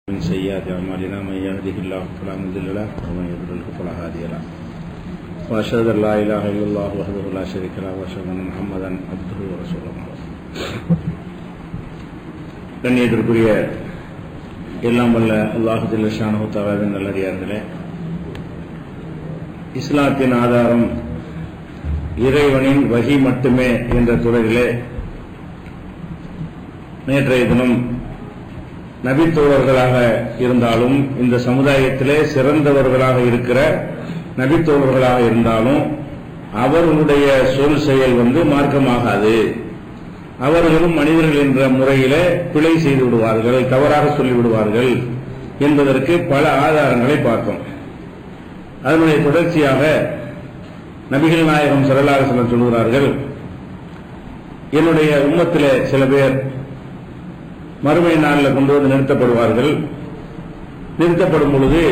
من سيئات أعمالنا من يهده الله فلا مضل له ومن يضلل فلا هادي له وأشهد أن لا إله إلا الله وحده لا شريك له وأشهد أن محمدا عبده ورسوله. கண்ணியத்திற்குரிய எல்லாம் வல்ல அல்லாஹ் ஜல்ல ஷானஹு தஆலாவின் நல்லடியார்களே, இஸ்லாத்தின் ஆதாரம் இறைவனின் வஹி மட்டுமே என்ற தொடரிலே நேற்றைய தினம் நபித்தோழர்களாக இருந்தாலும் இந்த சமுதாயத்திலே சிறந்தவர்களாக இருக்கிற நபித்தோழர்களாக இருந்தாலும் அவர்களுடைய சொல் செயல் மார்க்கமாகாது. அவர்களும் மனிதர்கள் என்ற முறையிலே பிழை செய்து விடுவார்கள், தவறாக சொல்லிவிடுவார்கள் என்பதற்கு பல ஆதாரங்களை பார்த்தோம். அதனுடைய தொடர்ச்சியாக நபிகள் நாயகம் ஸல்லல்லாஹு அலைஹி வஸல்லம் சொல்கிறார்கள், என்னுடைய உம்மத்திலே சில பேர் மறுமை நாளில் கொண்டு வந்து நிறுத்தப்படுவார்கள். நிறுத்தப்படும் பொழுது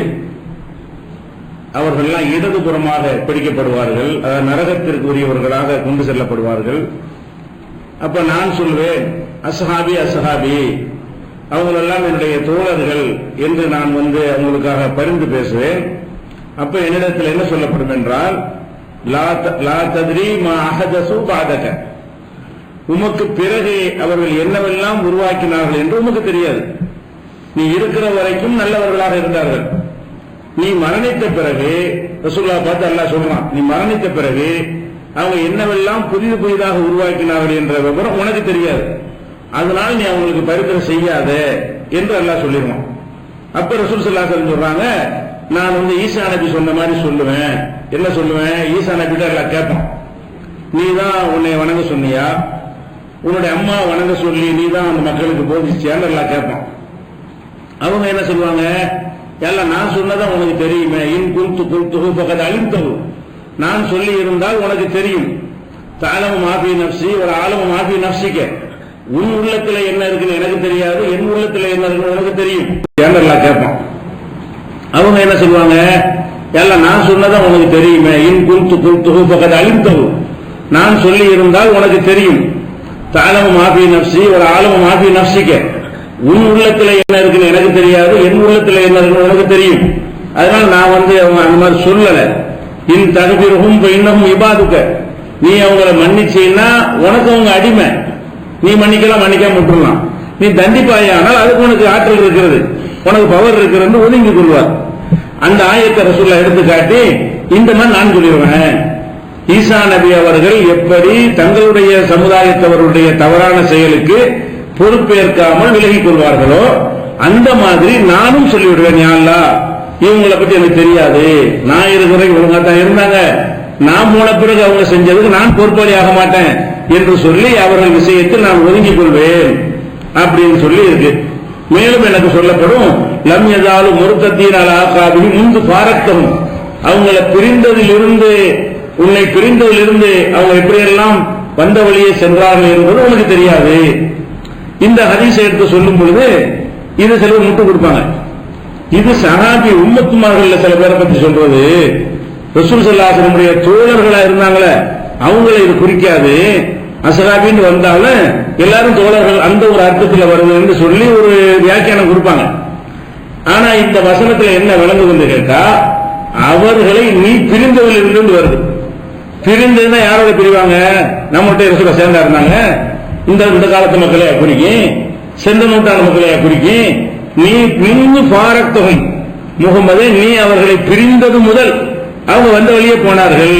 அவர்கள்லாம் இடதுபுறமாக பிடிக்கப்படுவார்கள், நரகத்திற்கு உரியவர்களாக கொண்டு செல்லப்படுவார்கள். அப்ப நான் சொல்வேன், அஸ்ஹாபி அஸ்ஹாபி, அவங்களெல்லாம் என்னுடைய தோழர்கள் என்று நான் அவங்களுக்காக பரிந்து பேசுவேன். அப்ப என்னிடத்தில் என்ன சொல்லப்படும் என்றால், லா தத்ரி மா அஹதஸு பஅதக, உமக்கு பிறகு அவர்கள் என்னவெல்லாம் உருவாக்கினார்கள் என்று உமக்கு தெரியாது. நீ இருக்கிற வரைக்கும் நல்லவர்களாக இருந்தார்கள். நீ மரணித்த பிறகு, ரசூலுல்லாஹ் பார்த்து அல்லாஹ் சொல்றான், நீ மரணித்த பிறகு அவங்க என்னவெல்லாம் புதிதாக உருவாக்கினார்கள் என்ற விவரம் உனக்கு தெரியாது. அதனால் நீ அவங்களுக்கு பரிந்துரை செய்யாத என்று அல்லாஹ் சொல்லிடுவான். அப்ப ரசூல் ஸல்லல்லாஹு அலைஹி வஸல்லம் சொல்றாங்க, நான் ஈசா நபி சொன்ன மாதிரி சொல்லுவேன். என்ன சொல்லுவேன்? ஈசா நபிட்ட அல்லாஹ் கேட்பான், நீ தான் உன்னை வணங்க சொன்னியா, உன்னுடைய அம்மா வணங்க சொல்லி நீ தான் அந்த மக்களுக்கு போதிச்சியான்னு எல்லாம் கேட்பான். அவங்க என்ன சொல்லுவாங்க, எல்லாம் நான் சொன்னதான் உனக்கு தெரியுமே, இன் குல்து குல்துஹு ஃபகத் அலிம்தஹு, நான் சொல்லி இருந்தால் உனக்கு தெரியும். தஅலமு மா ஃபீ நஃப்ஸி வ அஅலமு மா ஃபீ நஃப்ஸிக, உன் உள்ளத்துல என்ன இருக்குன்னு எனக்கு தெரியாது, என் உள்ளத்துல என்ன இருக்குன்னு உனக்கு தெரியும் எல்லாம் கேட்பான். அவங்க என்ன சொல்லுவாங்க, எல்லாம் நான் சொன்னதான் உனக்கு தெரியுமே, இன் குல்து குல்துஹு ஃபகத் அலிம்தஹு, நான் சொல்லி இருந்தால் உனக்கு தெரியும். தஅலமு மா ஃபீ நஃப்ஸி வ அஅலமு மா ஃபீ நஃப்ஸிக, உன் உள்ளத்துல என்ன இருக்குன்னு எனக்கு தெரியாது, என் உள்ளத்துல என்ன இருக்குன்னு உனக்கு தெரியும். அதனால நான் அவங்க அந்த மாதிரி சொல்லல. இன் தக்பிருஹும் ஃபஇன்னஹும் இபாதுக, நீ அவங்கள மன்னிச்சீன்னா உனக்கு அவங்க அடிமை, நீ மன்னிக்கலாம் மன்னிக்காம விட்டுறலாம். நீ தண்டிப்பாயானால் அதுக்கு உனக்கு ஆற்றல் இருக்கிறது, உனக்கு பவர் இருக்கிறது ஒதுங்கி கொள்வார். அந்த ஆயத்தை ரசூலுல்லாஹ் எடுத்து காட்டி இந்த மாதிரி நான் சொல்லிடுவேன், ஈசா நபி அவர்கள் எப்படி தங்களுடைய சமுதாயத்தவருடைய தவறான செயலுக்கு பொறுப்பேற்காமல் விலகிக் கொள்வார்களோ அந்த மாதிரி நானும் சொல்லிவிடுவேன், யா அல்லாஹ் இவங்களை பத்தி எனக்கு தெரியாது, நான் இருக்கிற ஒழுங்கா தான் இருந்தாங்க, நான் போன பிறகு அவங்க செஞ்சதுக்கு நான் பொறுப்பாளி ஆக மாட்டேன் என்று சொல்லி அவர்கள் விஷயத்தில் நான் ஒதுங்கிக் கொள்வேன் அப்படின்னு சொல்லி இருக்கு. மேலும் எனக்கு சொல்லப்படும், லம் யஸாலு முர்தத்தீன அலா அகாபிஹி முந்து ஃபாரக்தஹும், அவங்களை பிரிந்ததிலிருந்து உன்னை பிரிந்ததிலிருந்து அவங்க எப்படியெல்லாம் வந்த வழியே சென்றார்கள் என்பது உனக்கு தெரியாது. இந்த ஹதீஸை எடுத்து சொல்லும் பொழுது இது சிலர் முட்டு கொடுப்பாங்க. இது சஹாபி உம்மத்துமார்கள் சில பேரை பத்தி சொல்றது, ரசூல் ஸல்லல்லாஹு அலைஹி வஸல்லம் தோழர்களா இருந்தாங்களே அவங்களை இது குறிக்காது. அஸ்ஹாபின்னு வந்தாலும் எல்லாரும் தோழர்கள் அந்த ஒரு அர்த்தத்தில் வருது என்று சொல்லி ஒரு வியாக்கியானம் கொடுப்பாங்க. ஆனா இந்த வசனத்துல என்ன விளங்குது கேட்டா, அவர்களை நீ பிரிந்ததிலிருந்து வருது. பிரிந்ததுன்னா யாரோட பிரிவாங்க? நம்மகிட்ட ரசூல சேர்ந்தா இருந்தாங்க, இந்த காலத்து மக்களையா குறிக்கும், சென்ற நூற்றாண்டு மக்களையா குறிக்கும். நீ பிரிந்து பாரத்தொகை முகமதே, நீ அவர்களை பிரிந்தது முதல் அவங்க வந்த வழியே போனார்கள்,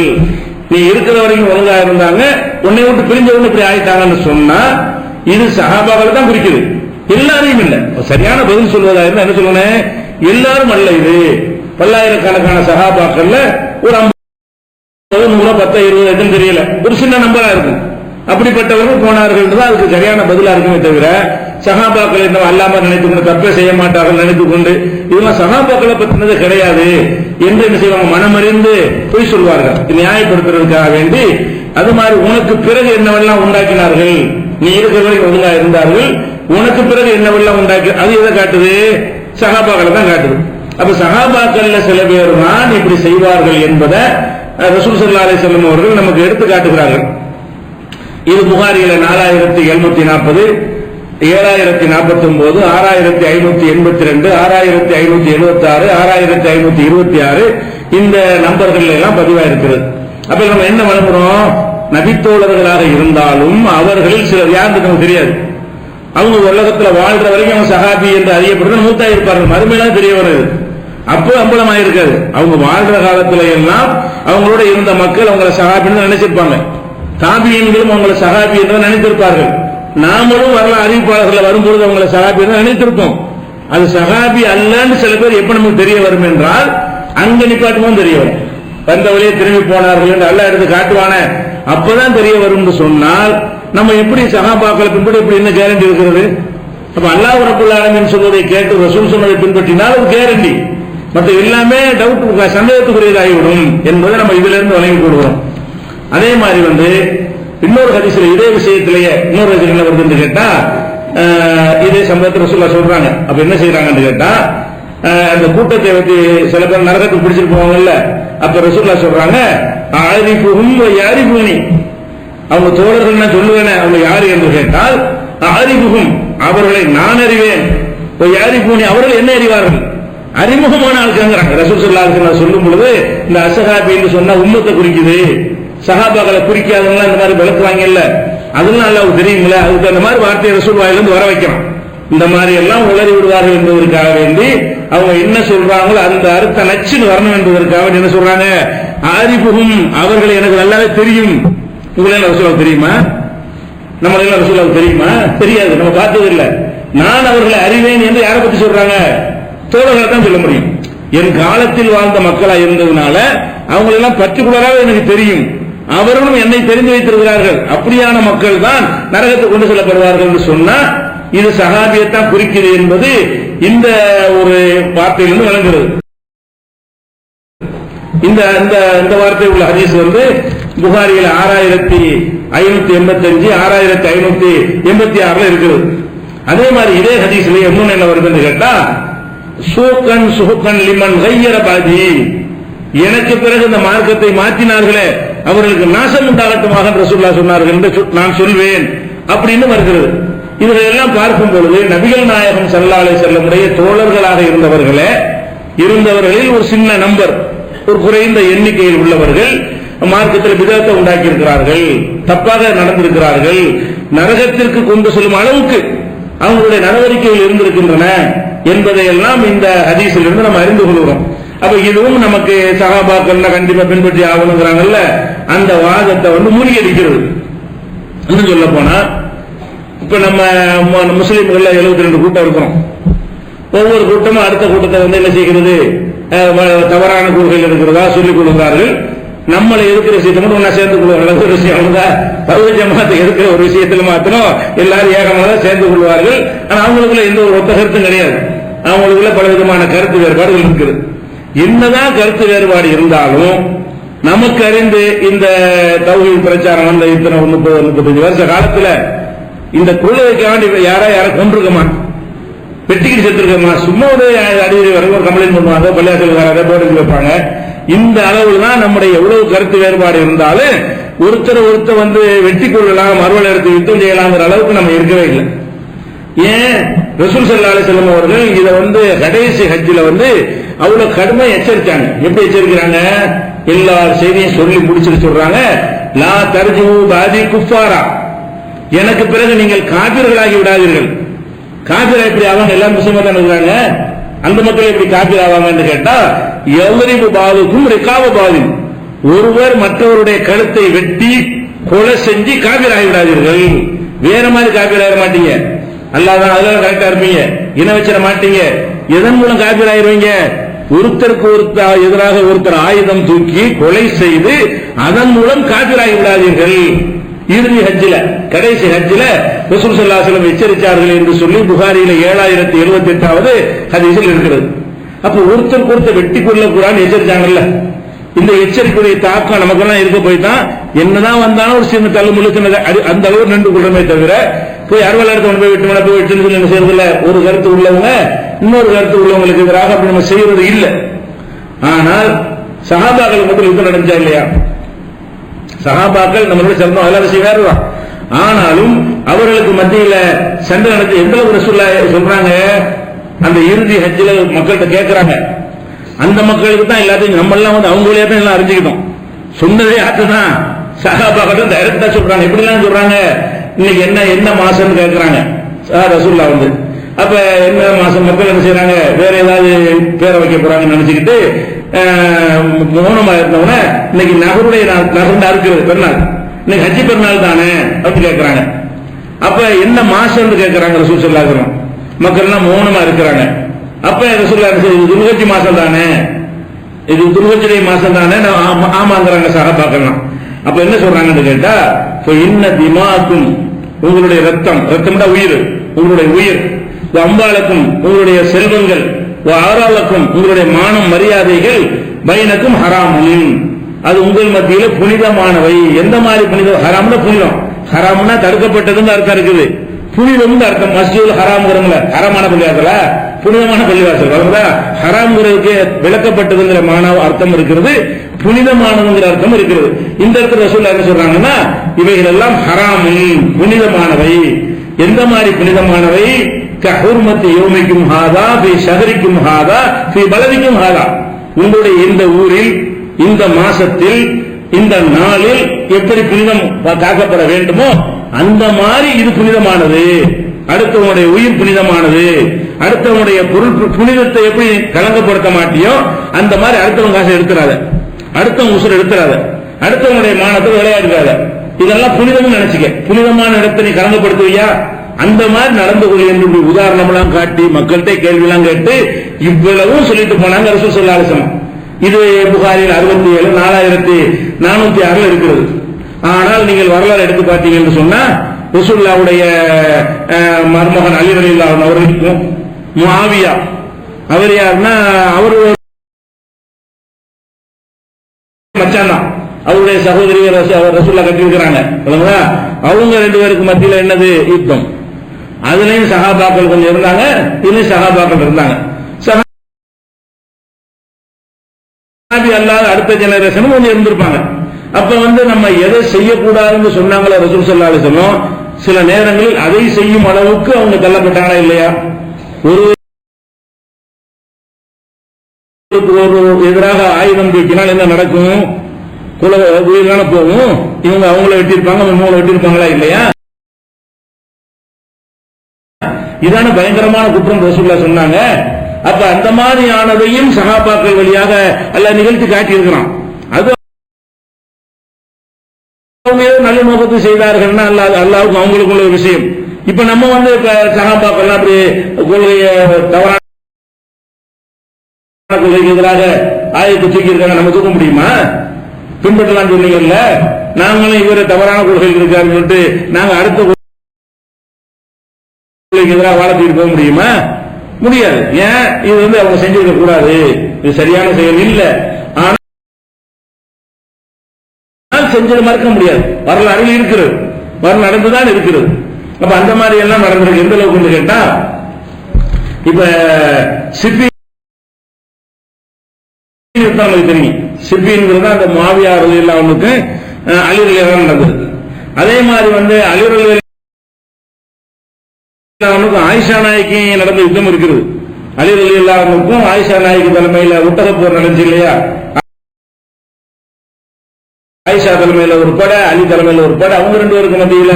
நீ இருக்கிற வரைக்கும் ஒழுங்கா இருந்தாங்க, உன்னை விட்டு பிரிஞ்ச உடனே இப்படி ஆயிட்டாங்கன்னு சொன்னா இது சஹாபாக்களை தான் குறிக்குது, எல்லாரையும் இல்ல. சரியான பதில் சொல்வதா இருந்தா என்ன சொல்லணும், எல்லாரும் அல்ல, இது பல்லாயிரக்கணக்கான சஹாபாக்கள்ல ஒரு 50 100 10 20 எதுவும் தெரியல, ஒரு சின்ன நம்பரா இருக்கும். அப்படிப்பட்டவர்கள் போனார்கள் தான் அதுக்கு சரியான பதிலா இருக்குமே தவிர சஹாபாக்கள் என்ன அல்லாம நினைத்துக்கொண்டு தப்பே செய்ய மாட்டார்கள் நினைத்துக்கொண்டு இதெல்லாம் சஹாபாக்களை பத்தினது கிடையாது என்று என்ன செய்வாங்க, மனமறிந்து பொய் சொல்வார்கள் நியாயப்படுத்துறதுக்காக வேண்டி. அது மாதிரி உனக்கு பிறகு என்னவெல்லாம் உண்டாக்கினார்கள், நீ இருக்கிறவர்கள் ஒழுங்கா இருந்தார்கள், உனக்கு பிறகு என்னவெல்லாம் உண்டாக்கி, அது எதை காட்டுது? சஹாபாக்களை தான் காட்டுது. அப்ப சஹாபாக்கள்ல சில பேர் தான் இப்படி செய்வார்கள் என்பதை ரசூல் ஸல்லல்லாஹு அலைஹி வஸல்லம் அவர்கள் நமக்கு எடுத்து காட்டுகிறார்கள். இது புகாரியில 4740, 7049, 6582, 6576, 6526 இந்த நம்பர்கள் எல்லாம் பதிவாயிருக்கிறது. அப்ப நம்ம என்ன வழங்குறோம்? நபித்தோழர்களாக இருந்தாலும் அவர்களில் சிலர் யாருக்கு நமக்கு தெரியாது. அவங்க உலகத்துல வாழ்ற வரைக்கும் அவங்க சஹாபி என்று அறியப்படுறது மூத்தா இருப்பார்கள், மறுமையெல்லாம் தெரிய வருது. அப்போ அம்பலமாயிருக்காது. அவங்க வாழ்ற காலத்துல எல்லாம் அவங்களோட இருந்த மக்கள் அவங்களை சஹாபின்னு நினைச்சிருப்பாங்க. தாபியன்களும் அவங்களை சஹாபி என்று நினைத்திருப்பார்கள். நாமளும் வரலாறு அறிவிப்பாளர்கள் வரும்பொழுது அவங்களை சஹாபி என்று நினைத்திருப்போம். அது சஹாபி அல்லன்னு சில பேர் எப்ப நமக்கு தெரிய வரும் என்றால் அங்க நிப்பாட்டுமோ தெரிய வரும். வந்த வழியே திரும்பி போனார்கள் என்று அல்ல எடுத்து காட்டுவான அப்பதான் தெரிய வரும் சொன்னால் நம்ம எப்படி சஹாபாக்களை பின்பற்றி எப்படி என்ன கேரண்டி இருக்கிறது? அப்ப அல்லாஹ் ரப்பல் ஆலமீன் சொல்வதை கேட்டு ரசூல் சொன்னதை பின்பற்றினால் அது கேரண்டி. மற்ற எல்லாமே டவுட் சந்தேகத்துக்குரியதாகிவிடும் என்பதை நம்ம இதுல இருந்து வழங்கிக் கொள்கிறோம். அதே மாதிரி இன்னொரு ஹதீஸ்ல இதே விஷயத்திலேயே இன்னொரு என்ன வருதுன்னு கேட்டா இதே சம்பவத்தை ரசூலுல்லாஹ் சொல்றாங்க. அப்ப என்ன செய்யறாங்கன்னு கேட்டா அந்த கூட்டத்தை பத்தி சில பேர் நரகத்துக்கு பிடிச்சிட்டு போவாங்கல்ல, அப்ப ரசூலுல்லாஹ் சொல்றாங்க ஆரிஃபுஹும் வ யாரிஃபூனி, அவங்க தோழர்கள் நான் சொல்லுவேன் அவங்க யாரு என்று கேட்டால் ஆரிஃபுஹும் அவர்களை நான் அறிவேன், வ யாரிஃபூனி அவர்கள் என்ன அறிவார்கள், அறிமுகமான ஆளுங்கிறாங்க. ரசூல் ஸல்லல்லாஹு அலைஹி வஸல்லம் சொல்லும் பொழுது இந்த அஸ்ஹாபி என்று சொன்னா உம்மத்தை குறிக்குது, சஹாபாக்களை குறிக்காதவங்க இந்த மாதிரி விளக்குவாங்க இல்ல, அதெல்லாம் அல்லாஹ்வுக்கு தெரியுமில்ல, அதுக்கு அந்த மாதிரி வார்த்தையை ரசூல் வாயிலிருந்து வர வைக்கலாம். இந்த மாதிரி எல்லாம் உளறி விடுவார்கள் என்பதற்காக வேண்டி அவங்க என்ன சொல்றாங்களோ அந்த அர்த்த நச்சுன்னு வரணும் என்பதற்காக என்ன சொல்றாங்க, ஆரிஃபுஹும் அவர்களை எனக்கு நல்லாவே தெரியும். உங்களே ரசூலுல்லாஹ் தெரியுமா? நம்ம எல்லாம் ரசூலுல்லாஹ் தெரியுமா? தெரியாது, நம்ம பார்த்தது இல்ல. நான் அவர்களை அறிவேன் என்று யாரை பத்தி சொல்றாங்க? தோழர்களை தான் சொல்ல முடியும். என் காலத்தில் வாழ்ந்த மக்களா இருந்ததுனால அவங்களெல்லாம் பர்டிகுலராக எனக்கு தெரியும், அவர்களும் என்னை தெரிந்து வைத்திருக்கிறார்கள். அப்படியான மக்கள் தான் நரகத்துக்கு கொண்டு செல்லப்படுவார்கள் என்று சொன்னா இது சஹாபியத்தான் குறிக்கிறது என்பது இந்த ஒரு வார்த்தையிலிருந்து விளங்குகிறது. இந்த வார்த்தை உள்ள ஹதீஸ் புகாரியில 6585, 6586 இருக்கிறது. அதே மாதிரி இதே ஹதீஸ்ல இன்னொன்னு என்ன வருதுன்னு கேட்டா சூக்கன் சுஹுக்கன் லிமன் கையர பாதி, எனக்கு பிறகு இந்த மார்க்கத்தை மாற்றினார்களே அவர்களுக்கு நாசம் உண்டாகட்டுமாக ரசூலுல்லாஹ் சொன்னார்கள் என்று நான் சொல்வேன் அப்படின்னு வருகிறது. இவர்களெல்லாம் பார்க்கும் பொழுது நபிகள் நாயகம் ஸல்லல்லாஹு அலைஹி வஸல்லம் உடைய தோழர்களாக இருந்தவர்களில் ஒரு சின்ன நம்பர், ஒரு குறைந்த எண்ணிக்கையில் உள்ளவர்கள் மார்க்கத்தில் பிதஅத்தை உண்டாக்கி இருக்கிறார்கள், தப்பாக நடந்திருக்கிறார்கள், நரகத்திற்கு கொண்டு செல்லும் அளவுக்கு அவங்களுடைய நடவடிக்கைகள் இருந்திருக்கின்றன என்பதையெல்லாம் இந்த ஹதீஸில் இருந்து நம்ம அறிந்து கொள்கிறோம். அப்ப இதுவும் நமக்கு சஹாபாக்கள் கண்டிப்பா பின்பற்றி ஆகணுங்கிறாங்கல்ல, அந்த வாதத்தை முறியடிக்கிறது. இன்னும் சொல்ல போனா இப்ப நம்ம முஸ்லீம்கள் 72 கூட்டம் இருக்கிறோம். ஒவ்வொரு கூட்டமும் அடுத்த கூட்டத்தை என்ன செய்கிறது, தவறான கொள்கைகள் இருக்கிறதா சொல்லிக் கொடுக்கிறார்கள். நம்மளை எதுக்கிற விஷயத்தை மட்டும் ஒன்னா சேர்ந்து கொள்வார்கள். ஒரு விஷயம் தௌஹீத் ஜமாத்தை எதுக்கிற ஒரு விஷயத்துல மாத்திரம் எல்லாரும் ஏகமாக சேர்ந்து கொள்வார்கள். ஆனா அவங்களுக்குள்ள எந்த ஒரு ஒத்த கருத்தும் கிடையாது. அவங்களுக்குள்ள பல விதமான கருத்து வேறுபாடுகள் இருக்குது. என்னதான் கருத்து வேறுபாடு இருந்தாலும் நமக்கு அறிந்து இந்த தௌஹீத் பிரச்சாரம் வந்த இத்தனை 30-35 வருஷ காலத்துல இந்த கொள்கைக்கு வேண்டி யாரை கொண்டிருக்கமா, வெட்டிக்கிட்டு செத்துருக்கமா, சும்மா ஒரு அடிவரை வரைக்கும் கம்ப்ளைண்ட் பண்ணுவாங்க, பள்ளியாசல் வராத போட்டு வைப்பாங்க. இந்த அளவுல தான் நம்முடைய எவ்வளவு கருத்து வேறுபாடு இருந்தாலும் ஒருத்தர் வெட்டி கொள்ளலாம், மறுவலை எடுத்து யுத்தம் செய்யலாங்கிற அளவுக்கு நம்ம இருக்கவே இல்லை. ஏன் ரசூல் ஸல்லல்லாஹு அலைஹி வஸல்லம் அவர்கள் இதை கடைசி ஹஜ்ஜில அவ்வளவு கடுமையா எச்சரிச்சாங்க. எப்படி எச்சரிக்கிறாங்க? எல்லா செய்தியும் சொல்லி முடிச்சுட்டு சொல்றாங்க, லா தர்ஜு பாதி குஃபாரா, எனக்கு பிறகு நீங்கள் காபிர்களாகி விடாதீர்கள். காபிரா எப்படி ஆவாங்க? எல்லாம் முஸ்லிமா தான் இருக்கிறாங்க, அந்த மக்கள் எப்படி காபிர் ஆவாங்கன்னு கேட்டா எவ்வரிபு பாதுக்கும் ரிகாப பாதி, ஒருவர் மற்றவருடைய கழுத்தை வெட்டி கொலை செஞ்சு காபிர் ஆகி விடாதீர்கள். வேற மாதிரி காபிர் ஆக மாட்டீங்க, அல்லாதான் அதெல்லாம் கரெக்டா இருப்பீங்க, இன வச்சிட மாட்டீங்க. எதன் மூலம் காபிர் ஆயிருவீங்க? ஒருத்தருக்கு ஒருத்தர் எதிராக ஒருத்தர் ஆயுதம் தூக்கி கொலை செய்து அதன் மூலம் காபிர் ஆகி விடாதீர்கள். இறுதி ஹஜ்ஜில கடைசி ஹஜ்ஜில ரசூல் ஸல்லல்லாஹு அலைஹி வஸல்லம் எச்சரித்தார்கள் என்று சொல்லி புகாரியில 7078வது ஹதீஸில் இருக்கிறது. அப்ப ஒருத்தருக்கு ஒருத்தர் வெட்டி கொள்ள கூடாதுன்னு எச்சரிச்சாங்கல்ல, இந்த எச்சரிக்கையுடைய தாக்கம் நமக்கெல்லாம் இருக்க போய் தான் என்னதான் வந்தாலும் ஒரு சின்ன தள்ளு முழுக்க அந்த அளவு நின்று கொள்றமே தவிர போய் அறுவலை எடுத்து போய் விட்டு சொல்லி என்ன செய்யறதில்ல. ஒரு கருத்து உள்ளவங்க இன்னொரு கருத்து உள்ளவங்களுக்கு எதிராக அப்படி நம்ம செய்யறது இல்லை. ஆனால் சஹாபாக்கள் மட்டும் யுத்தம் நடந்துச்சா இல்லையா? சஹாபாக்கள் நம்மளோட சேர்ந்தோம், எல்லாரும் செய்வாருதான். ஆனாலும் அவர்களுக்கு மத்தியில சண்டை நடத்தி எந்த அளவு ரசூலுல்லாஹ் சொல்றாங்க, அந்த இறுதி ஹஜ்ஜில மக்கள்கிட்ட கேட்கிறாங்க. அந்த மக்களுக்கு தான் எல்லாத்தையும் நம்ம எல்லாம் வந்து அவங்க வழியா தான் எல்லாம் அறிஞ்சுக்கிட்டோம். சொன்னதே ஆத்துதான் சஹாபாக்கள் டைரக்டா சொல்றாங்க. எப்படிலாம் சொல்றாங்க, இன்னைக்கு என்ன மாசம்னு கேட்கிறாங்க ரசூலுல்லாஹ் வந்து. அப்ப என்ன மாசம் மக்கள் என்ன செய்யறாங்க, வேற ஏதாவது பேரை வைக்க போறாங்கன்னு நினைச்சுக்கிட்டு மௌனமா இருந்தவன இன்னைக்கு நகருடைய நகர்ந்தா இருக்கிறது பெருநாள், இன்னைக்கு ஹஜ்ஜி பெருநாள் தானே அப்படின்னு கேட்கிறாங்க. அப்ப என்ன மாசம்னு கேட்கிறாங்க ரசூல் ஸல்லல்லாஹு அலைஹி வஸல்லம். மக்கள் எல்லாம் மௌனமா இருக்கிறாங்க. அப்ப ரசூலுல்லாஹ் இது துல்ஹஜ் மாசம் தானே, இது துல்ஹஜ்ஜுடைய மாசம் தானே, ஆமாங்கிறாங்க சஹாபாக்கள்லாம். அப்ப என்ன சொல்றாங்கன்னு கேட்டா, இன்ன திமாக்கும் உங்களுடைய ரத்தம், ரத்தம்டா உயிர், உங்களுடைய உயிர், அம்பாலக்கும் உங்களுடைய செல்வங்கள், ஆறாலக்கும் உங்களுடைய மானம் மரியாதைகள், பைனக்கும் ஹராமுன் அது உங்கள் மத்தியில புனிதமானவை. எந்த மாதிரி புனிதம்? ஹராம்னா புனிதம், ஹராம்னா தடுக்கப்பட்டதுன்னு அர்த்தம் இருக்குது, புனிதம் அர்த்தம். மஸ்ஜிதுல் ஹராம்ங்கிறவங்கள ஹராமான பள்ளிவாசல, புனிதமான பள்ளிவாசல் வருதா, ஹராம்ங்கிறதுக்கு விளக்கப்பட்டதுங்கிற மாணவ அர்த்தம் இருக்கிறது, புனிதமானதுங்கிற அர்த்தம் இருக்கிறது. இந்த இடத்துல ரசூலுல்லாஹ் என்ன சொல்றாங்கன்னா, இவைகள் எல்லாம் ஹராமின் புனிதமானவை. எந்த மாதிரி புனிதமானவை? கஹுர்மத்தி யௌமிக்கும் ஹாதா ஃபீ ஷஹரிக்கும் ஹாதா ஃபீ பலதிக்கும் ஹாதா, உங்களுடைய இந்த ஊரில், இந்த மாசத்தில், இந்த நாளில் எப்படி புனிதம் காக்கப்பட வேண்டுமோ அந்த மாதிரி இது புனிதமானது. அடுத்தவனுடைய உயிர் புனிதமானது, அடுத்தவனுடைய பொருள் புனிதத்தை எப்படி கலங்கப்படுத்த மாட்டியோ அந்த மாதிரி அடுத்தவன் காசை எடுத்துறாத, அடுத்தவன் உசுர் எடுத்துறாத, அடுத்தவனுடைய மானத்தை விளையாடுறாத. இதெல்லாம் புனிதம் நினைச்சுக்க. புனிதமான இடத்தை நீ கலங்கப்படுத்துவியா? அந்த மாதிரி நடந்து கொள் என்று உதாரணம் எல்லாம் காட்டி மக்கள்கிட்ட கேள்வி எல்லாம் கேட்டு இவ்வளவும் சொல்லிட்டு போனாங்க ரசூல் ஸல்லல்லாஹு அலைஹி வஸல்லம். இது புகாரில் 67 4406 இருக்கிறது. ஆனால் நீங்கள் வரலாறு எடுத்து பார்த்தீங்க என்று சொன்னா, ரசூலுல்லாஹ்வுடைய மருமகன் அலி ரலியல்லாஹு அன்ஹு அவர்களுக்கும் முஆவியா, அவர் யாருன்னா அவர் மச்சான் தான், அவருடைய சகோதரி ரசூலுல்லாஹ் கட்டியிருக்கிறாங்க. அவங்க ரெண்டு பேருக்கு மத்தியில் என்னது யுத்தம். அதுலயும் சஹாபாக்கள் கொஞ்சம் இருந்தாங்க, இதுலயும் சஹாபாக்கள் இருந்தாங்க. சஹாபி அல்லாத அடுத்த ஜெனரேஷனும் கொஞ்சம் இருந்திருப்பாங்க. அப்ப வந்து நம்ம எதை செய்யக்கூடாதுன்னு சொன்னாங்களோ ரசூல் ஸல்லல்லாஹு அலைஹி வஸல்லம், சில நேரங்களில் அதை செய்யும் அளவுக்கு அவங்க தள்ளப்பட்டாங்களா இல்லையா? ஒரு எதிராக ஆயுதம் தூக்கினால் என்ன நடக்கும்? உயிரான போகும். இவங்க அவங்கள வெட்டியிருப்பாங்க, இவங்களை வெட்டியிருப்பாங்களா இல்லையா? இதான பயங்கரமான குற்றம் ரசூலுல்லாஹ் சொன்னாங்க. அப்ப அந்த மாதிரியானதையும் சஹாபாக்கள் வழியாக அல்லாஹ் நிகழ்த்தி காட்டியிருக்கிறான். அது அவங்க நல்ல நோக்கத்தை செய்தார்கள்னா அல்லாஹ்வுக்கு அவங்களுக்குள்ள ஒரு விஷயம். இப்ப நம்ம வந்து சஹாபாக்கள் அப்படி கொள்கையை தவறான கொள்கைக்கு எதிராக ஆயத்தை தூக்கி இருக்காங்க, நம்ம தூக்க முடியுமா? பின்பற்றலாம் சொன்னீங்கல்ல, நாங்களும் இவரை தவறான கொள்கைகள் இருக்காருன்னு சொல்லிட்டு நாங்க அடுத்த கொள்கைக்கு எதிராக வாழத்திட்டு போக முடியுமா? முடியாது. ஏன்? இது வந்து அவங்க செஞ்சிருக்க கூடாது, இது சரியான செயல் இல்ல. ஆனால் செஞ்சது மறுக்க முடியாது, வரலாறு இருக்கிறது, வரலாறு நடந்துதான் இருக்கிறது. அப்ப அந்த மாதிரி எல்லாம் நடந்திருக்கு. எந்த அளவுக்கு கேட்டா, இப்ப சிப்பி தெரியும், சிப்பிங்கிறது அந்த முஆவியா ரலியல்லாஹு அன்ஹுக்கு அலி ரலியல்லாஹு அன்ஹு நடந்தது. அதே மாதிரி வந்து அலி ரலியல்லாஹு அன்ஹுக்கு ஆயிஷா நாயகி நடந்த யுத்தம் இருக்கிறது. அலி ரலியல்லாஹு அன்ஹுக்கும் ஆயிஷா நாயகி தலைமையில ஒட்டகப் போர் நடந்துச்சு இல்லையா? ஆயிஷா தலைமையில ஒரு படை, அலி தலைமையில ஒரு படை, அவங்க ரெண்டு பேருக்கு மத்தியில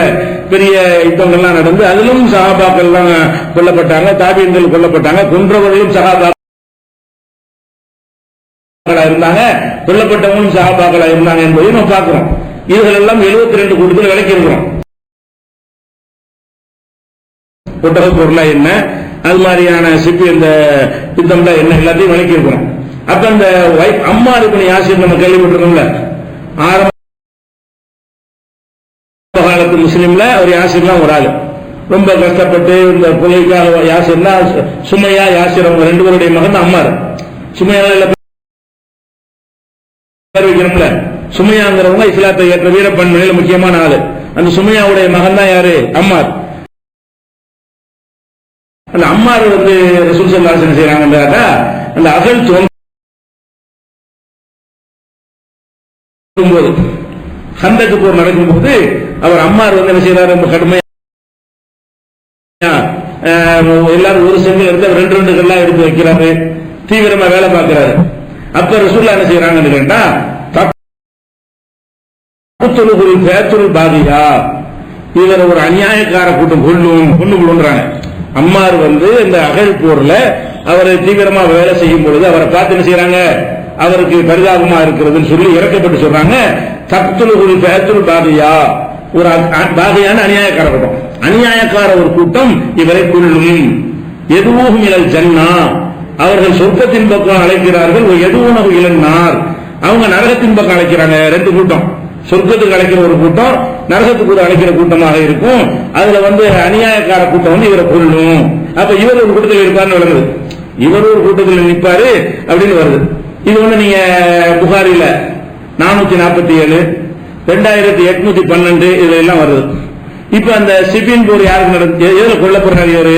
பெரிய யுத்தங்கள்லாம் நடந்து அதிலும் சஹாபாக்கள் எல்லாம் கொல்லப்பட்டாங்க, தாபீன்கள் கொல்லப்பட்டாங்க, கொன்றவர்களும் சஹாபாக்கள் இருந்தாங்க, கொல்லப்பட்டவங்களும் சஹாபாக்களா இருந்தாங்க என்பதையும் நம்ம பார்க்கிறோம். இதுகள் எல்லாம் 72 கூட்டத்தில் விளக்கி இருக்கிறோம். ஒட்டக பொருளா என்ன, அது மாதிரியான சிப்பி இந்த யுத்தம் என்ன, எல்லாத்தையும் விளக்கி இருக்கிறோம். அப்ப அந்த அம்மார் இப்னு யாசிர் நம்ம கேள்விப்பட்டிருக்கோம்ல, ஆரம்ப காலத்து முஸ்லீம்ல ஒரு யாசிர்லாம் ஒரு ஆளு ரொம்ப கஷ்டப்பட்டு இந்த கொலைக்காக யாசிர்னா சுமையா யாசிர் அவங்க ரெண்டு பேருடைய மகன் அம்மார். சுமையா வைக்கிறோம்ல, சுமையாங்கிறவங்க இஸ்லாத்தை ஏற்ற வீரப்பன்மையில முக்கியமான ஆளு. அந்த சுமையாவுடைய மகன் தான் யாரு? அம்மார். அந்த அம்மார் வந்து ரசூல் ஸல்லல்லாஹு அலைஹி வஸல்லம் செய்யறாங்க, அந்த அகல் தோன்றும்போது ஹந்தக்கு போர் நடக்கும்போது அவர் அம்மார் வந்து என்ன செய்யறாரு, ரொம்ப கடுமையா எல்லாரும் ஒரு செங்கல் எடுத்து ரெண்டு ரெண்டு கல்லா எடுத்து வைக்கிறாரு, தீவிரமா வேலை பார்க்கிறாரு. அப்ப ரசூலுல்லாஹ் என்ன செய்யறாங்கன்னு கேட்டா, பாதியா இவர் ஒரு அநியாயக்கார கூட்டம் கொண்டு கொள்ளுன்றாங்க. அம்மார் வந்து இந்த அகழ் போர்ல அவரை தீவிரமா வேலை செய்யும் பொழுது அவரை பார்த்து என்ன செய்யறாங்க, அவருக்கு பரிதாபமா இருக்கிறதுன்னு சொல்லி இறக்கப்பட்டு சொல்றாங்க. தக்துல் பேத்துல் பாதியா, ஒரு பாதியான அநியாயக்கார கூட்டம், அநியாயக்கார ஒரு கூட்டம் இவரை கொள்ளும். எதுவும் இலல் ஜன்னா, அவர்கள் சொர்க்கத்தின் பக்கம் அழைக்கிறார்கள். எதுவும் இளன்னார், அவங்க நரகத்தின் பக்கம் அழைக்கிறாங்க. ரெண்டு கூட்டம், சொர்க்கத்துக்கு அழைக்கிற ஒரு கூட்டம், நரகத்துக்கு ஒரு அழைக்கிற கூட்டமாக இருக்கும். அதுல வந்து அநியாயக்கார கூட்டம் வந்து இவரை கொள்ளும். அப்ப இவர் ஒரு கூட்டத்தில் இருப்பார்னு விளங்குது, இவர் ஒரு கூட்டத்தில் நிற்பாரு அப்படின்னு வருது. இது வந்து நீங்க புகாரில 447, 2812 இதுல எல்லாம் வருது. இப்ப அந்த சிபின் போர் யாருக்கு நடந்து எதுல கொல்லப்படுறாரு, இவரு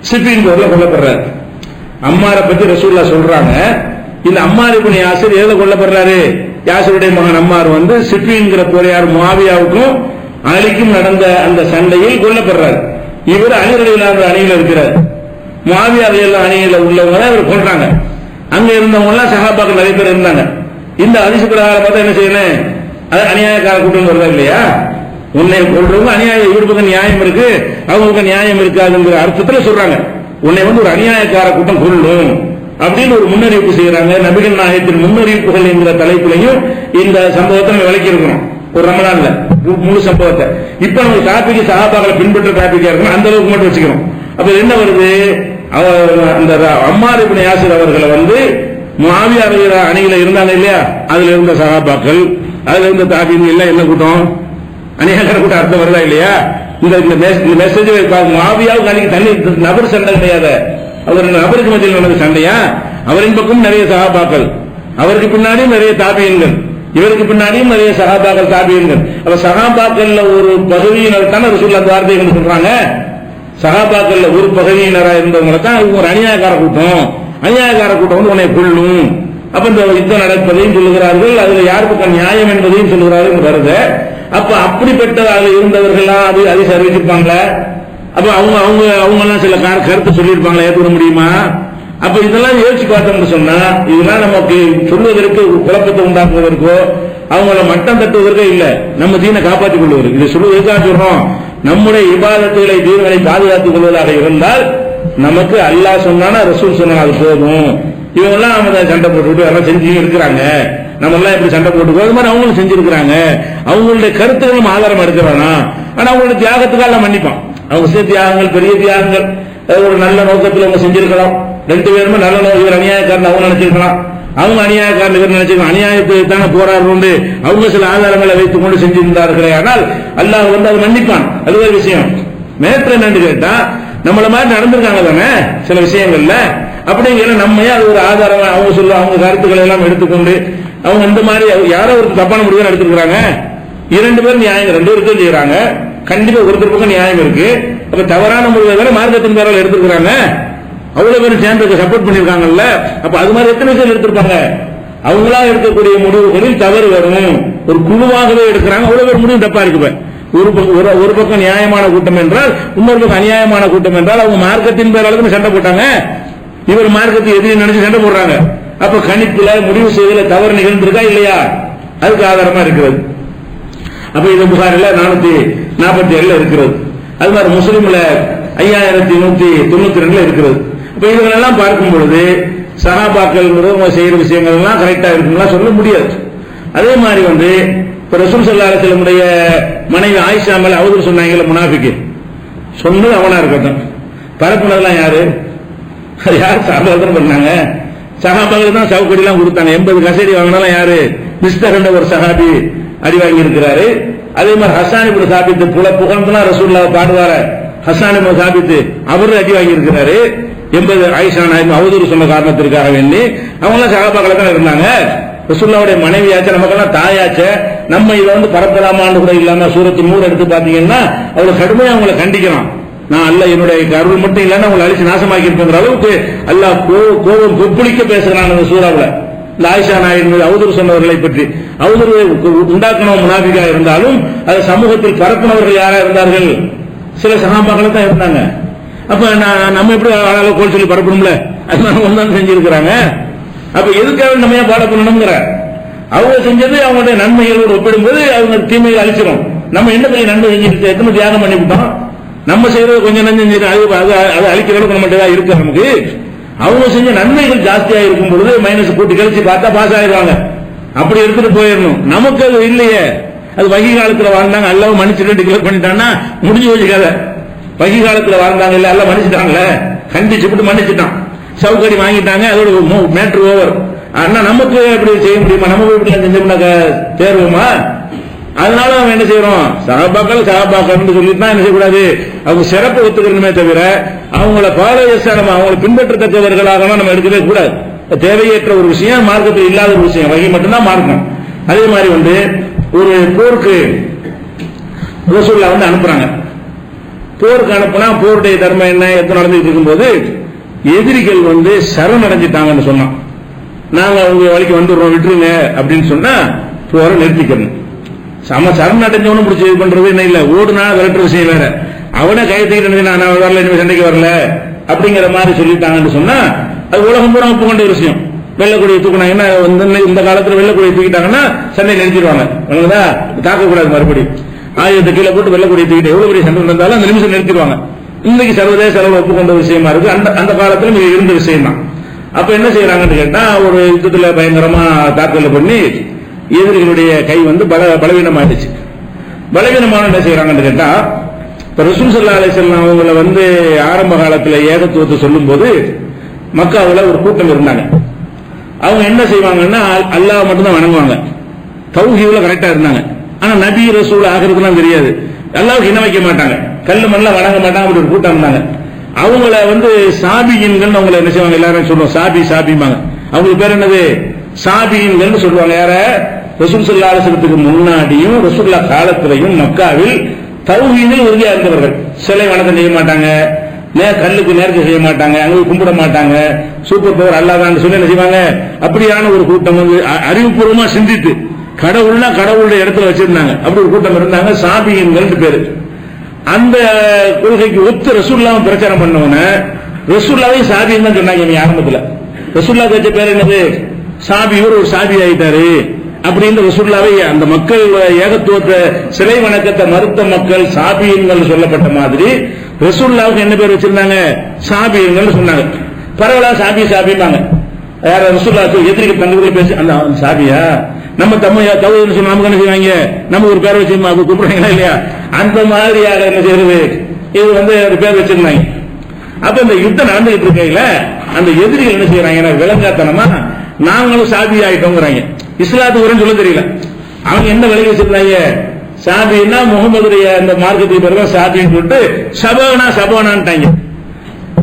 சிபின் போர்ல கொல்லப்படுறாரு. அம்மாரை பத்தி ரசூலுல்லாஹ் சொல்றாங்க. இந்த அம்மார் இப்னு யாசிர் எதுல கொல்லப்படுறாரு, யாசிருடைய மகன் அம்மார் வந்து சிபின்ங்கிற போர் யார் முஆவியாவுக்கும் அலிக்கும் நடந்த அந்த சண்டையில் கொல்லப்படுறாரு. இவர் அலி ரலியல்லாஹு அணியில இருக்கிறார், முஆவியா ரலியல்லாஹு அணியில உள்ளவங்க இவர் கொல்றாங்க. அங்க இருந்தவங்க எல்லாம் சஹாபாக்கள் நிறைய பேர் இருந்தாங்க. இந்த ஹதீஸ் பிரகாரம் பார்த்தா என்ன செய்யணும், அது அநியாயக்கார கூட்டம் வருதா இல்லையா, உன்னை கொள்றவங்க அநியாயம், இவர் பக்கம் நியாயம் இருக்கு அவங்களுக்கு நியாயம் இருக்காதுங்கிற அர்த்தத்துல சொல்றாங்க. உன்னை வந்து ஒரு அநியாயக்கார கூட்டம் கொள்ளும் அப்படின்னு ஒரு முன்னறிவிப்பு செய்யறாங்க. நபிகள் நாயகத்தின் முன்னறிவிப்புகள் என்கிற தலைப்பிலையும் இந்த சம்பவத்தை நம்ம விளக்கி இருக்கிறோம் ஒரு ரமலான்ல முழு சம்பவத்தை. இப்ப நம்ம டாபிக் சஹாபாக்களை பின்பற்ற டாபிக்கா இருக்கணும், அந்த அளவுக்கு மட்டும் வச்சுக்கிறோம். அப்ப என்ன வருது, அந்த அம்மார் இப்னு யாசிர் அவர்களை வந்து முஆவியா அணியில இருந்தாங்க இல்லையா, அதுல இருந்த சஹாபாக்கள், அதுல இருந்த தாபீன் எல்லாம் என்ன கூட்டம், அநியாயக்கார கூட்டம். அர்த்தம் வருதா இல்லையா, இந்த மெசேஜ் முஆவியாவுக்கு அன்னைக்கு தண்ணி நபர் சண்டை கிடையாது, அவர் நபருக்கு மத்தியில் நடந்த சண்டையா, அவரின் பக்கம் நிறைய சஹாபாக்கள், அவருக்கு பின்னாடியும் நிறைய தாபீன்கள், இவருக்கு பின்னாடியும் நிறைய சஹாபாக்கள் தாபீன்கள். அப்ப சஹாபாக்கள்ல ஒரு பகுதியினர் தானே ரசூலுல்லாஹ் அந்த வார்த்தையை சொல்றாங்க. சஹாபாக்கள்ல ஒரு பகுதியினரா இருந்தவங்களை தான் ஒரு அநியாயக்கார கூட்டம், அநியாயக்கார கூட்டம் வந்து உன்னை கொள்ளும். அப்ப இந்த யுத்தம் நடப்பதையும் சொல்லுகிறார்கள், அதுல யார் பக்கம் நியாயம் என்பதையும் சொல்லுகிறார்கள் வருது. அப்ப அப்படிப்பட்ட இருந்தவர்கள்லாம் அது அதிக அறிவிச்சிருப்பாங்களே, அப்ப அவங்க அவங்க அவங்க எல்லாம் சில கருத்து சொல்லியிருப்பாங்களா, ஏற்றுக்க முடியுமா? அப்ப இதெல்லாம் யோசிச்சு பார்த்தோம்னு சொன்னா, இதெல்லாம் நமக்கு சொல்வதற்கு குழப்பத்தை உண்டாக்குவதற்கோ அவங்கள மட்டம் தட்டுவதற்கோ இல்ல, நம்ம தீனை காப்பாற்றிக் கொள்வது. இதை சொல்லுவதற்காக சொல்றோம், நம்முடைய இபாதத்துகளை தீர்களை பாதுகாத்துக் கொள்வதாக இருந்தால் நமக்கு அல்லாஹ் சொன்னானா ரசூல் சொன்னா அது போதும். இவங்க எல்லாம் நம்ம சண்டை போட்டுக்கிட்டு எல்லாம் செஞ்சு இருக்கிறாங்க, நம்ம எல்லாம் இப்படி சண்டை போட்டுக்கோ, அது மாதிரி அவங்களும் செஞ்சிருக்கிறாங்க. அவங்களுடைய கருத்துகளும் ஆதாரம் எடுக்கிறானா, ஆனா அவங்களுடைய தியாகத்துக்காக எல்லாம் மன்னிப்பான். அவங்க செய்த தியாகங்கள் பெரிய தியாகங்கள், ஒரு நல்ல நோக்கத்தில் அவங்க செஞ்சிருக்கலாம். ரெண்டு பேருமே நல்ல நோக்கம், இவர் அநியாயக்காரன் அவங்க நினைச்சிருக்கலாம், அவங்க அநியாயக்காரன் இவர் நினைச்சிருக்கலாம். அநியாயத்தை தானே போராடுறது அவங்க சில ஆதாரங்களை வைத்துக் கொண்டு செஞ்சிருந்தார்களே, ஆனால் அல்லாஹ் வந்து அதை மன்னிப்பான். அது ஒரு விஷயம். மேற்ற என்னன்னு கேட்டா, நம்மள மாதிரி நடந்திருக்காங்க தானே சில விஷயங்கள்ல, அப்படிங்கிற நம்ம அது ஒரு ஆதாரம் அவங்க சொல்ல அவங்க கருத்துக்களை எல்லாம் எடுத்துக்கொண்டு அவங்க இந்த மாதிரி யாரோ ஒரு தப்பான முடிவு எடுத்துக்கிறாங்க. இரண்டு பேரும் நியாயம், ரெண்டு பேருக்கும் செய்யறாங்க, கண்டிப்பா ஒருத்தர் பக்கம் நியாயம் இருக்கு. அப்ப தவறான முடிவை வேற மார்க்கத்தின் பேரால் எடுத்துக்கிறாங்க, அவ்வளவு பேரும் சேர்ந்து சப்போர்ட் பண்ணிருக்காங்கல்ல. அப்ப அது மாதிரி எத்தனை பேர் எடுத்திருப்பாங்க, அவங்களா எடுக்கக்கூடிய முடிவுகளில் தவறு வரும். ஒரு குழுவாகவே எடுக்கிறாங்க, அவ்வளவு பேர் முடிவு தப்பா இருக்கு. ஒரு பக்கம் நியாயமான கூட்டம் என்றால் இன்னொரு பக்கம் அநியாயமான கூட்டம் என்றால் அவங்க மார்க்கத்தின் பேரால் சண்டை போட்டாங்க, இவர் மார்க்கத்தை எதிரி நினைச்சு சண்டை போடுறாங்க. அப்ப கணிப்புல முடிவு செய்வதில் தவறு நிகழ்ந்திருக்கா இல்லையா, அதுக்கு ஆதாரமா இருக்கிறது. அப்ப இது புகாரில 447 இருக்கிறது. அது மாதிரி முஸ்லிம்ல 5192 இருக்கிறது. இப்ப இதெல்லாம் பார்க்கும் பொழுது சஹாபாக்கள் செய்யற விஷயங்கள் எல்லாம் கரெக்டா இருக்குங்களா சொல்ல முடியாது. அதே மாதிரி வந்து இப்ப ரசூல் ஸல்லல்லாஹு அலைஹி வஸல்லம் மனைவி ஆயிஷா மேல அவதூறு சொன்னாங்கல்ல முனாஃபிக்கு, சொன்னது அவனா இருக்கட்டும், பரப்புனதெல்லாம் யாரு, அது யார் சஹாபாக்கள் பண்ணாங்க, சஹாபாக்கள் தான் சவுக்கடி எல்லாம் கொடுத்தாங்க. 80 கசேடி வாங்கினாலும் யாரு, மிஸ்டர் என்ற ஒரு சஹாபி அடி வாங்கி இருக்கிறாரு. அதே மாதிரி ஹஸ்ஸான் இப்னு சாபித் புகழ்ந்தெல்லாம் ரசூலுல்லாஹ் பாடுவார, ஹஸ்ஸான் இப்னு சாபித் அவரு அடி வாங்கி இருக்கிறாரு. 80 ஆயிஷா நாயகம் அவதூறு சொன்ன காரணத்திற்காக வேண்டி அவங்க எல்லாம் சஹாபாக்கள் தான் இருந்தாங்க. ரசூலுல்லாஹ்வுடைய மனைவியாச்ச நமக்கெல்லாம் தாயாச்ச, நம்ம இதை வந்து பரப்பலாமான்னு கூட இல்லாம சூரத்து 3 எடுத்து பாத்தீங்கன்னா அவ்வளவு கடுமையா அவங்களை கண்டிக்கலாம். நான் அல்ல என்னுடைய அருள் மட்டும் இல்லைன்னா அவங்களை அழிச்சு நாசமாக்கி இருக்கின்ற அளவுக்கு அல்லாஹ் கோபம் கொப்பளிக்க பேசுறான் அந்த சூறாவுல இந்த ஆயிஷா நாயகம் அவதூறு சொன்னவர்களை பற்றி. அவதூறு உண்டாக்கணும் முனாஃபிகா இருந்தாலும் அது சமூகத்தில் பரப்பினவர்கள் யாரா இருந்தார்கள்? சில சஹாபாக்கள் தான் இருந்தாங்க. அப்ப நம்ம எப்படி ஆளாக கோல் சொல்லி பரப்பணும்ல, அதனால ஒன்றும் செஞ்சிருக்கிறாங்க. அப்ப எதுக்காக நம்ம ஏன் பாட பண்ணணுங்கிற அவங்க செஞ்சது அவங்களுடைய நன்மைகளோடு ஒப்பிடும்போது அவங்க தீமையை அழிச்சிடும். நம்ம என்ன பெரிய நன்மை செஞ்சுட்டு எத்தனை தியாகம் பண்ணிவிட்டோம். நம்ம செய்யறது கொஞ்சம் நன்மை அது அழிக்கிற அளவுக்கு நம்மகிட்ட தான் இருக்கு. நமக்கு அவங்க செஞ்ச நன்மைகள் ஜாஸ்தியா இருக்கும் பொழுது மைனஸ் கூட்டி கழிச்சு பார்த்தா பாஸ் ஆயிடுவாங்க. அப்படி எடுத்துட்டு போயிடணும். நமக்கு அது இல்லையே. அது வகி காலத்துல வாழ்ந்தாங்க, அல்லவ மன்னிச்சுட்டு டிக்ளேர் பண்ணிட்டான்னா முடிஞ்சு போச்சு கதை. வகி காலத்துல வாழ்ந்தாங்க இல்ல, அல்ல மன்னிச்சுட்டாங்கல்ல, கண்டிச்சு மன்னிச்சுட்டான், சவுக்கடி வாங்கிட்டாங்க, அதோட மேட்ரு ஓவர். ஆனா நமக்கு எப்படி செய்ய முடியுமா? நம்ம இப்படி செஞ்சோம்னா தேர்வுமா? அதனால நம்ம என்ன செய்யறோம்? சகாபாக்கள் சொல்லிட்டு என்ன செய்யக்கூடாது, அவங்க சிறப்பு ஒத்துக்கணுமே தவிர அவங்கள பாலயசாரம் அவங்களை பின்பற்றத்தக்கவர்களாக நம்ம எடுக்கவே கூடாது. தேவையற்ற ஒரு விஷயம், மார்க்கத்தில் இல்லாத ஒரு விஷயம், வகை மட்டும்தான் மார்க்கம். அதே மாதிரி ஒரு போருக்கு ரசூலுல்லாஹ் அனுப்புறாங்க. போருக்கு அனுப்புனா போருடைய தர்மம் என்ன, எத்தனை நடந்துட்டு இருக்கும்போது எதிரிகள் சரணடைஞ்சிட்டாங்கன்னு சொன்னான். நாங்க உங்க வழிக்கு வந்துடுறோம், விட்டுருங்க அப்படின்னு சொன்னா போரை நிறுத்திக்கணும். சரணடைஞ்சவனும் பிடிச்சி இது பண்றது என்ன இல்ல, ஓடுனா விரட்டுற விஷயம் வேற. அவனே கையெழுத்திட்டு நான் வரல, இனிமே சண்டைக்கு வரல அப்படிங்கிற மாதிரி சொல்லிட்டாங்கன்னு சொன்னா அது உலகம் பூரா ஒப்புக்கொண்ட விஷயம். வெள்ளக்கொடியை தூக்கினாங்கன்னா இந்த காலத்துல வெள்ளக்கொடியை தூக்கிட்டாங்கன்னா சண்டை நிறுத்திடுவாங்க, தாக்கக்கூடாது. மறுபடி ஆயுதத்தை கீழே போட்டு வெள்ளக்கொடியை தூக்கிட்டு எவ்வளவு பெரிய சண்டை இருந்தாலும் அந்த நிமிஷம் நிறுத்திடுவாங்க. இன்னைக்கு சர்வதேச அளவில் ஒப்புக்கொண்ட விஷயமா இருக்கு. அந்த காலத்துல மிக இருந்த விஷயம் தான். அப்ப என்ன செய்யறாங்கன்னு கேட்டா, ஒரு யுத்தத்துல பயங்கரமா தாக்கல் பண்ணி எதிரிகளுடைய கை பலவீனமாயிடுச்சு. பலவீனமான என்ன செய்யறாங்கன்னு கேட்டா, இப்ப ரசூல் ஸல்லல்லாஹு அலைஹி வஸல்லம் அவங்கள ஆரம்ப காலத்துல ஏகத்துவத்தை சொல்லும் போது மக்காவுல ஒரு கூட்டம் இருந்தாங்க. அவங்க என்ன செய்வாங்கன்னா அல்லாஹ் மட்டும்தான் வணங்குவாங்க, தௌஹீதுல கரெக்டா இருந்தாங்க. ஆனா நபி ரசூல் ஆகிறதுலாம் தெரியாது, அல்லாஹ்வுக்கு இணை வைக்க மாட்டாங்க, கல்லு மண்ணெல்லாம் வணங்க மாட்டாங்க. அப்படி ஒரு கூட்டம் இருந்தாங்க. அவங்கள சாபியின்கள் அவங்கள என்ன செய்வாங்க, எல்லாரும் சொல்லுவோம் சாபிமாங்க. அவங்களுக்கு பேர் என்னது? சாபியின்கள் சொல்லுவாங்க. யார? ரசூல் ஸல்லல்லாஹு அலைஹி வஸல்லத்துக்கு முன்னாடியும் ரசூலுல்லாஹ் காலத்திலையும் மக்காவில் தௌஹீதில் உறுதியா இருந்தவர்கள். சிலை வணக்கம் செய்ய மாட்டாங்க, கல்லுக்கு நேர்ச்சி செய்ய மாட்டாங்க, அங்கே கும்பிட மாட்டாங்க, சூப்பர் பவர் அல்லாஹ்தான் சொல்லி என்ன செய்வாங்க. அப்படியான ஒரு கூட்டம் அறிவுபூர்வமா சிந்தித்து கடவுள்னா கடவுளுடைய இடத்துல வச்சிருந்தாங்க. அப்படி ஒரு கூட்டம் இருந்தாங்க, சாபியின்கள் பேரு. அந்த கொள்கைக்கு ஒத்து ரசூலுல்லாஹ் பிரச்சாரம் பண்ணவன ரசூலுல்லாஹை சாபின்னு தான் சொன்னாங்க. ஆரம்பத்தில் ரசூலுல்லாஹ் வச்ச பேர் என்னது? சாபி. ஒரு சாபி ஆயிட்டாரு அப்படின்னு ரசூலுல்லாஹை அந்த மக்கள் ஏகத்துவத்தை சிலை வணக்கத்தை மறுத்த மக்கள் சாபியின்கள் சொல்லப்பட்ட மாதிரி ரசூலுல்லாஹ்வுக்கு என்ன பேர் வச்சிருந்தாங்க? சாபியின்கள் சொன்னாங்க. பரவாயில்ல, சாபிமாங்க. யார? ரசூலுல்லாஹ் எதிரிக்கு தங்களுக்குள்ள பேசி அந்த சாபியா நம்ம தௌஹீதுன்னு சொன்னா நமக்கு என்ன செய்வாங்க? நம்ம ஒரு பேர் வச்சு கூப்பிடுறாங்களா இல்லையா? அந்த மாதிரியாக என்ன செய்யறது, இது ஒரு பேர் வச்சிருந்தாங்க. அப்ப இந்த யுத்தம் நடந்துகிட்டு இருக்கையில அந்த எதிரிகள் என்ன செய்யறாங்க, விளங்காத்தனமா நாங்களும் சாபி ஆயிட்டோங்கிறாங்க. இஸ்லாத்துக்கு சொல்ல தெரியல. அவங்க என்ன விலகி வச்சிருந்தாங்க? சாபின்னா முகமதுடைய அந்த மார்க்கத்துக்கு பிறகு சாபின்னு சொல்லிட்டு சபானான்ட்டாங்க.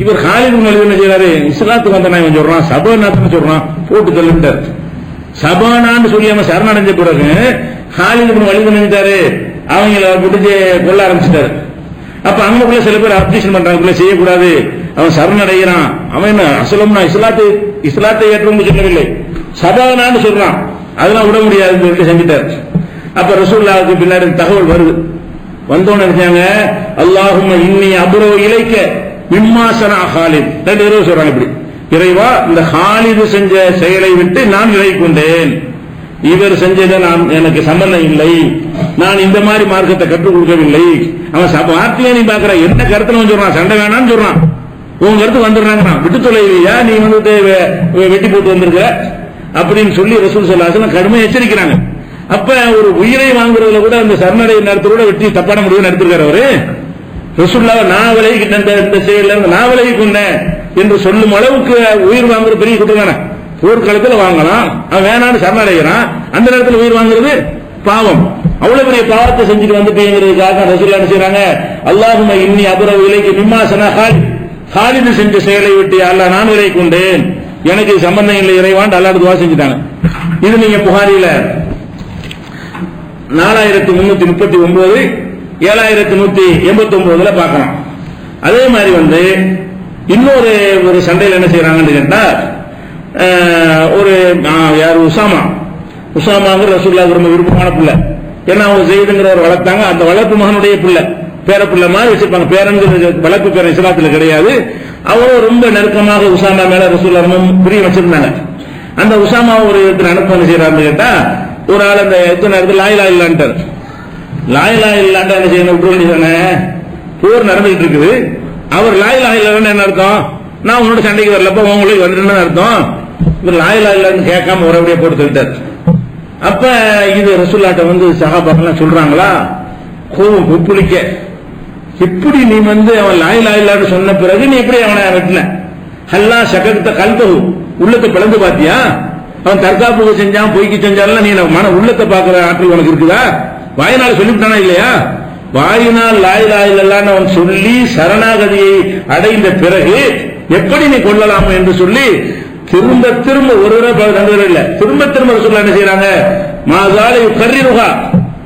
இவர் காலித் பின் வலீத் என்ன செய்யறாரு, இஸ்லாத்துக்கு வந்த நான் சொல்றான், சபானான்னு சொல்றான், போட்டு தள்ளிட்டார். சபானான்னு சொல்லி அவன் சரணடைஞ்ச பிறகு காலித் பின் வலீத் நினைச்சாரு, அவங்கள பிடிச்சி கொல்ல ஆரம்பிச்சிட்டாரு. அப்ப அங்கக்குள்ள சில பேர் அப்ஜெக்ஷன் பண்றாங்க, செய்யக்கூடாது, அவன் சரணடைகிறான், அவன் என்ன அசலம்னா இஸ்லாத்தை ஏற்றோம்னு சொல்லவில்லை, சபானான்னு சொல்றான், அதெல்லாம் விட முடியாதுன்னு சொல்லிட்டு செஞ்சுட்டார். அப்ப ரசூலுல்லாஹ்வுக்கு பின்னாடி தகவல் வருது. வந்தோன்னு நினைச்சாங்க, அல்லாஹும்ம இன்னி அப்ரோ இலைக்க மிம்மா ஸனா காலித். ரெண்டு தடவை சொல்றாங்க இப்படி, இறைவா இந்த காலிது செஞ்ச செயலை விட்டு நான் விலகி கொண்டேன், இவர் செஞ்சதை எனக்கு சம்பந்தம் இல்லை, நான் இந்த மாதிரி மார்க்கத்தை கற்றுக் கொடுக்கவில்லை. அவன் வார்த்தையை நீ பாக்குற, என்ன கருத்துல சொல்றான், சண்டை வேணான்னு சொல்றான், உங்க கருத்து வந்துடுறாங்க, விட்டு தொலைவியா நீ வெட்டி போட்டு வந்திருக்க அப்படின்னு சொல்லி ரசூல் ஸல்லல்லாஹு அலைஹி வஸல்லம் கடுமையா எச்சரிக்கிறாங்க. அப்ப ஒரு உயிரை வாங்குறதுல கூட அந்த சரணடை நேரத்தோட வெட்டி தப்பான முடிவு நடத்திருக்காரு அவரு. ரசூலுல்லாஹ் நான் விலகிக்கிட்ட இந்த செயல நான் விலகி கொண்டேன் என்று சொல்லும் அளவுக்கு உயிர் வாங்குறது பெரிய குற்றம் தானே. போர்க்களத்தில் வாங்கலாம், அவன் வேணான்னு சரணடைகிறான், அந்த நேரத்தில் உயிர் வாங்குறது பாவம். அவ்வளவு பெரிய பாவத்தை செஞ்சுட்டு வந்துட்டேங்கிறதுக்காக ரசூலுல்லாஹ் என்ன செய்றாங்க, அல்லாஹும்ம இன்னி அப்ரவு இலைக்க மிம்மா ஸனா காலிது செஞ்ச செயலை விட்டு அல்லாஹ் நான் விலகி கொண்டேன், எனக்கு சம்பந்தம் இல்லை இறைவான் அல்லாஹ் துஆ செஞ்சுட்டாங்க. இது நீங்க புகாரில 4339 7189 பார்க்கலாம். அதே மாதிரி இன்னொரு சண்டையில் என்ன செய்யறாங்கன்னு கேட்டா, ஒரு யார் உசாமா உசாமாங்கிற ரசூலுல்லாஹ்வுக்கு ரொம்ப விருப்பமான பிள்ளை. ஏன்னா அவங்க செய்துங்கிறவர் வளர்த்தாங்க, அந்த வளர்ப்பு மகனுடைய பிள்ளை, பேர பிள்ளை மாதிரி வச்சிருப்பாங்க. பேரன்கிற வளர்ப்பு பேரன் இஸ்லாத்துல கிடையாது. அவரும் ரொம்ப நெருக்கமாக உசாமா மேல ரசூலுல்லாஹ் ரொம்ப பிரியம் வச்சிருந்தாங்க. அந்த உசாமா ஒரு இடத்துல அனுப்ப செய்யறாருன்னு கேட்டா, ஒரு ஆள் அந்த நேரத்தில் லா இலாஹா இல்லல்லாஹ்ன்றார். லா இலாஹா இல்லல்லாஹ்ன்றா என்ன செய்யணும், விட்டுற வேண்டியதானே? போர் நடந்துகிட்டு இருக்குது. அவர் லா இலாஹா இல்லல்லாஹ்னா என்ன அர்த்தம்? நான் உன்னோட சண்டைக்கு வரலப்ப உங்களுக்கு வந்துட்டு அர்த்தம். இவர் லா இலாஹா இல்லல்லாஹ்னு கேட்காம ஒரேடியா போட்டு தள்ளிட்டார். அப்ப இது ரசூலுல்லாஹ்ட்ட வந்து சஹாபாக்கள் சொல்றாங்களா, கோவம் கொப்புளிக்க, எப்படி நீ வந்து அவன் லா இலாஹா இல்லல்லாஹ்னு சொன்ன பிறகு நீ எப்படி அவனை வெட்டின? ஹல்லா ஷகக்த கல்பஹு, உள்ளத்தை பிளந்து பாத்தியா? அவன் தற்காப்புக்கு செஞ்சான், பொய்க்கு செஞ்சாலும் நீ மன உள்ளத்தை பாக்குற ஆற்றல் உனக்கு இருக்குதா? வாயினால் சொல்லிவிட்டானா இல்லையா? வாயினால் லா இலாஹா இல்லல்லாஹ்னு அவன் சொல்லி சரணாகதியை அடைந்த பிறகு எப்படி நீ கொள்ளலாம் என்று சொல்லி திரும்ப திரும்ப ஒரு தடவை ரெண்டு தடவை இல்ல, திரும்ப திரும்ப சொல்ல என்ன செய்யறாங்க, மாசாலை கர்ரிருகா,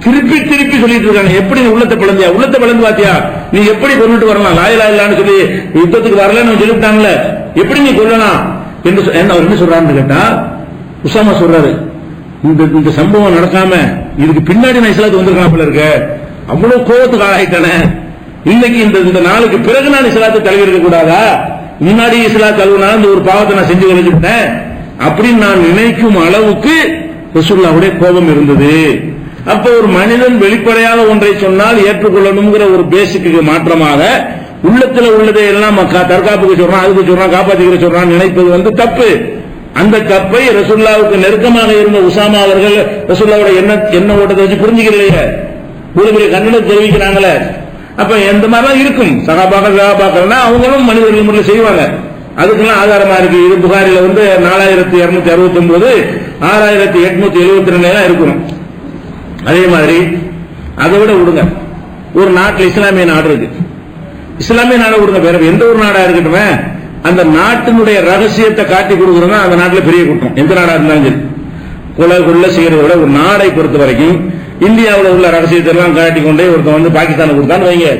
திருப்பி திருப்பி சொல்லிட்டு இருக்காங்க. எப்படி நீ உள்ளத்தை பிளந்தியா? உள்ளத்தை பிளந்து பாத்தியா? நீ எப்படி கொண்டுட்டு வரலாம்? லா இலாஹா இல்லல்லாஹ்னு சொல்லி யுத்தத்துக்கு வரலன்னு சொல்லிவிட்டாங்கல்ல, எப்படி நீ கொள்ளலாம் என்று அவர் என்ன சொல்றாருன்னு கேட்டா, உசாமா சொல்றாரு, இந்த சம்பவம் நடக்காம இதுக்கு பின்னாடி நான் இஸ்லாத்துக்கு வந்திருக்கான் போல இருக்க, அவ்வளவு கோபத்துக்கு ஆளாயிட்டானே, இன்னைக்கு இந்த நாளுக்கு பிறகு நான் இஸ்லாத்தை தழுவி இருக்க கூடாதா? முன்னாடி இஸ்லாம் தழுவினா இந்த ஒரு பாவத்தை நான் செஞ்சு வச்சுட்டேன் அப்படின்னு நான் நினைக்கும் அளவுக்கு ரசூலுல்லாஹ்வுடைய கோபம் இருந்தது. அப்ப ஒரு மனிதன் வெளிப்படையாக ஒன்றை சொன்னால் ஏற்றுக்கொள்ளணுங்கிற ஒரு பேசிக்கு மாற்றமாக உள்ளத்துல உள்ளதை எல்லாம் தற்காப்புக்கு சொல்றான், அதுக்கு சொல்றான், காப்பாத்திக்கிற சொல்றான் நினைப்பது வந்து தப்பு. அந்த தப்பை ரசூலுல்லாஹ்வுக்கு நெருக்கமாக இருந்த உசாமா அவர்கள் ரசூலுல்லாஹ்வுடைய என்ன ஓட்டத்தை வச்சு புரிஞ்சுக்கலையே, பூர்வீக கண்ணனை தெரிவிக்கிறாங்களே. அப்ப எந்த மாதிரிலாம் இருக்கும் சகாபாக்கள்னா அவங்களும் மனிதர்கள் முறையில் செய்வாங்க. அதுக்கெல்லாம் ஆதாரமா இருக்கு. இது புகாரில வந்து 4269 6872 இருக்கணும். அதே மாதிரி அதை விட விடுங்க, ஒரு நாட்டில் இஸ்லாமிய நாடு இருக்கு, இஸ்லாமிய நாடு விடுங்க, வேற எந்த ஒரு நாடா இருக்கட்டுமே, அந்த நாட்டினுடைய ரகசியத்தை காட்டி கொடுக்கறதா அந்த நாட்டில் பெரிய குற்றம். எந்த நாடா இருந்தாலும் சரி, கொள்ள செய்யறத விட ஒரு நாடை பொறுத்த வரைக்கும் இந்தியாவில் உள்ள ரகசியத்தை எல்லாம் காட்டி கொண்டே ஒருத்தன் வந்து பாகிஸ்தானுக்கு கொடுத்தான்னு வைங்க,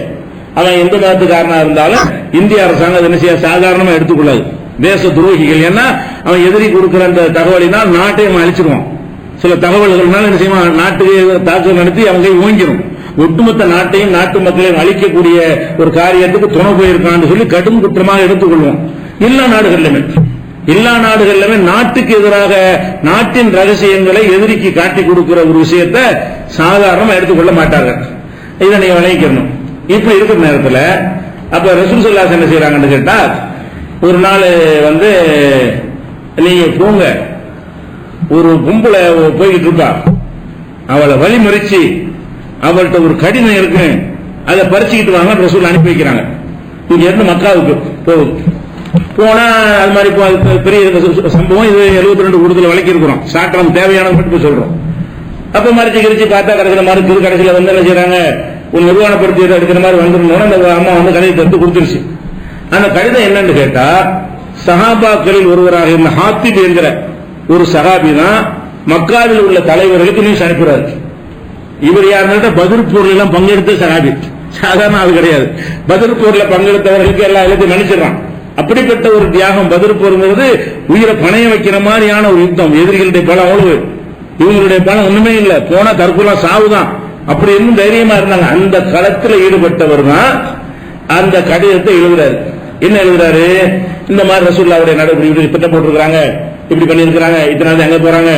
அவன் எந்த நாட்டுக்காரனா இருந்தாலும் இந்திய அரசாங்கம் என்ன செய்ய சாதாரணமா எடுத்துக்கொள்ளாது, தேச துரோகிகள். ஏன்னா அவன் எதிரி கொடுக்கிற அந்த தகவலினால் நாட்டை அவன் அழிச்சிருவான். சில தகவல்கள்னால என்ன செய்வான், நாட்டுக்கு தாக்குதல் நடத்தி அவங்க ஓங்கிரும். ஒட்டுமொத்த நாட்டையும் நாட்டு மக்களையும் அழிக்கக்கூடிய ஒரு காரியத்துக்கு துணை போயிருக்கான்னு சொல்லி கடும் குற்றமாக எடுத்துக்கொள்வோம். எல்லா நாடுகளிலுமே நாட்டுக்கு எதிராக நாட்டின் ரகசியங்களை எதிரிக்கு காட்டி கொடுக்கிற ஒரு விஷயத்தை சாதாரணமா எடுத்துக்கொள்ள மாட்டார்கள். இதை நீங்க விளைவிக்கணும். இப்ப இருக்கிற நேரத்தில் அப்ப ரசூல் ஸல்லல்லாஹு அலைஹி வஸல்லம் என்ன செய்யறாங்கன்னு கேட்டா, ஒரு நாள் வந்து நீங்க போங்க, ஒரு கும்பல போய்கிட்டு இருப்பா, அவளை வழிமறிச்சு அவள்கிட்ட ஒரு கடிதம் இருக்கு, அதை பறிச்சுக்கிட்டு வாங்க ரசூல் அனுப்பி வைக்கிறாங்க. இங்க இருந்து மக்காவுக்கு போகுது. போனா அது மாதிரி பெரிய சம்பவம் இது 72 கூடுதல் வழக்கி இருக்கிறோம். சாட்டம் தேவையான மட்டும் சொல்றோம். அப்ப மறைச்சு கிரிச்சு பார்த்தா கடைசியில மறுத்து கடைசியில வந்து என்ன செய்யறாங்க, ஒரு நிர்வாணப்படுத்தி எடுக்கிற மாதிரி வந்துருந்தோம். அந்த அம்மா வந்து கடிதத்தை எடுத்து கொடுத்துருச்சு. அந்த கடிதம் என்னன்னு கேட்டா, சஹாபாக்களில் ஒருவராக இருந்த ஹாத்திப் என்கிற ஒரு சஹாபி தான் மக்காவில் உள்ள தலைவர்களுக்கு நியூஸ் அனுப்புறாரு. இவர் யாருன்னா பத்ர் போர்ல எல்லாம் பங்கெடுத்த சஹாபி, சாதாரண ஆள் கிடையாது. பத்ர் போர்ல பங்கெடுத்தவர்களுக்கு எல்லா எல்லாத்தையும் நினைச்சிடறான். அப்படிப்பட்ட ஒரு தியாகம் பத்ர் போருங்கிறது உயிரை பணைய வைக்கிற மாதிரியான ஒரு யுத்தம். எதிரிகளுடைய பலம் அவ்வளவு, இவங்களுடைய பலம் ஒண்ணுமே இல்லை, போனா தற்கொலை சாவுதான். அப்படி இன்னும் தைரியமா இருந்தாங்க. அந்த களத்தில் ஈடுபட்டவர் தான் அந்த கடிதத்தை எழுதுறாரு. என்ன எழுதுறாரு, இந்த மாதிரி ரசூலுல்லாஹ்வுடைய நடவடிக்கை திட்டம் போட்டிருக்காங்க, இப்படி பண்ணிருக்கிறாங்க, இத்தனை நாள் எங்க போறாங்க,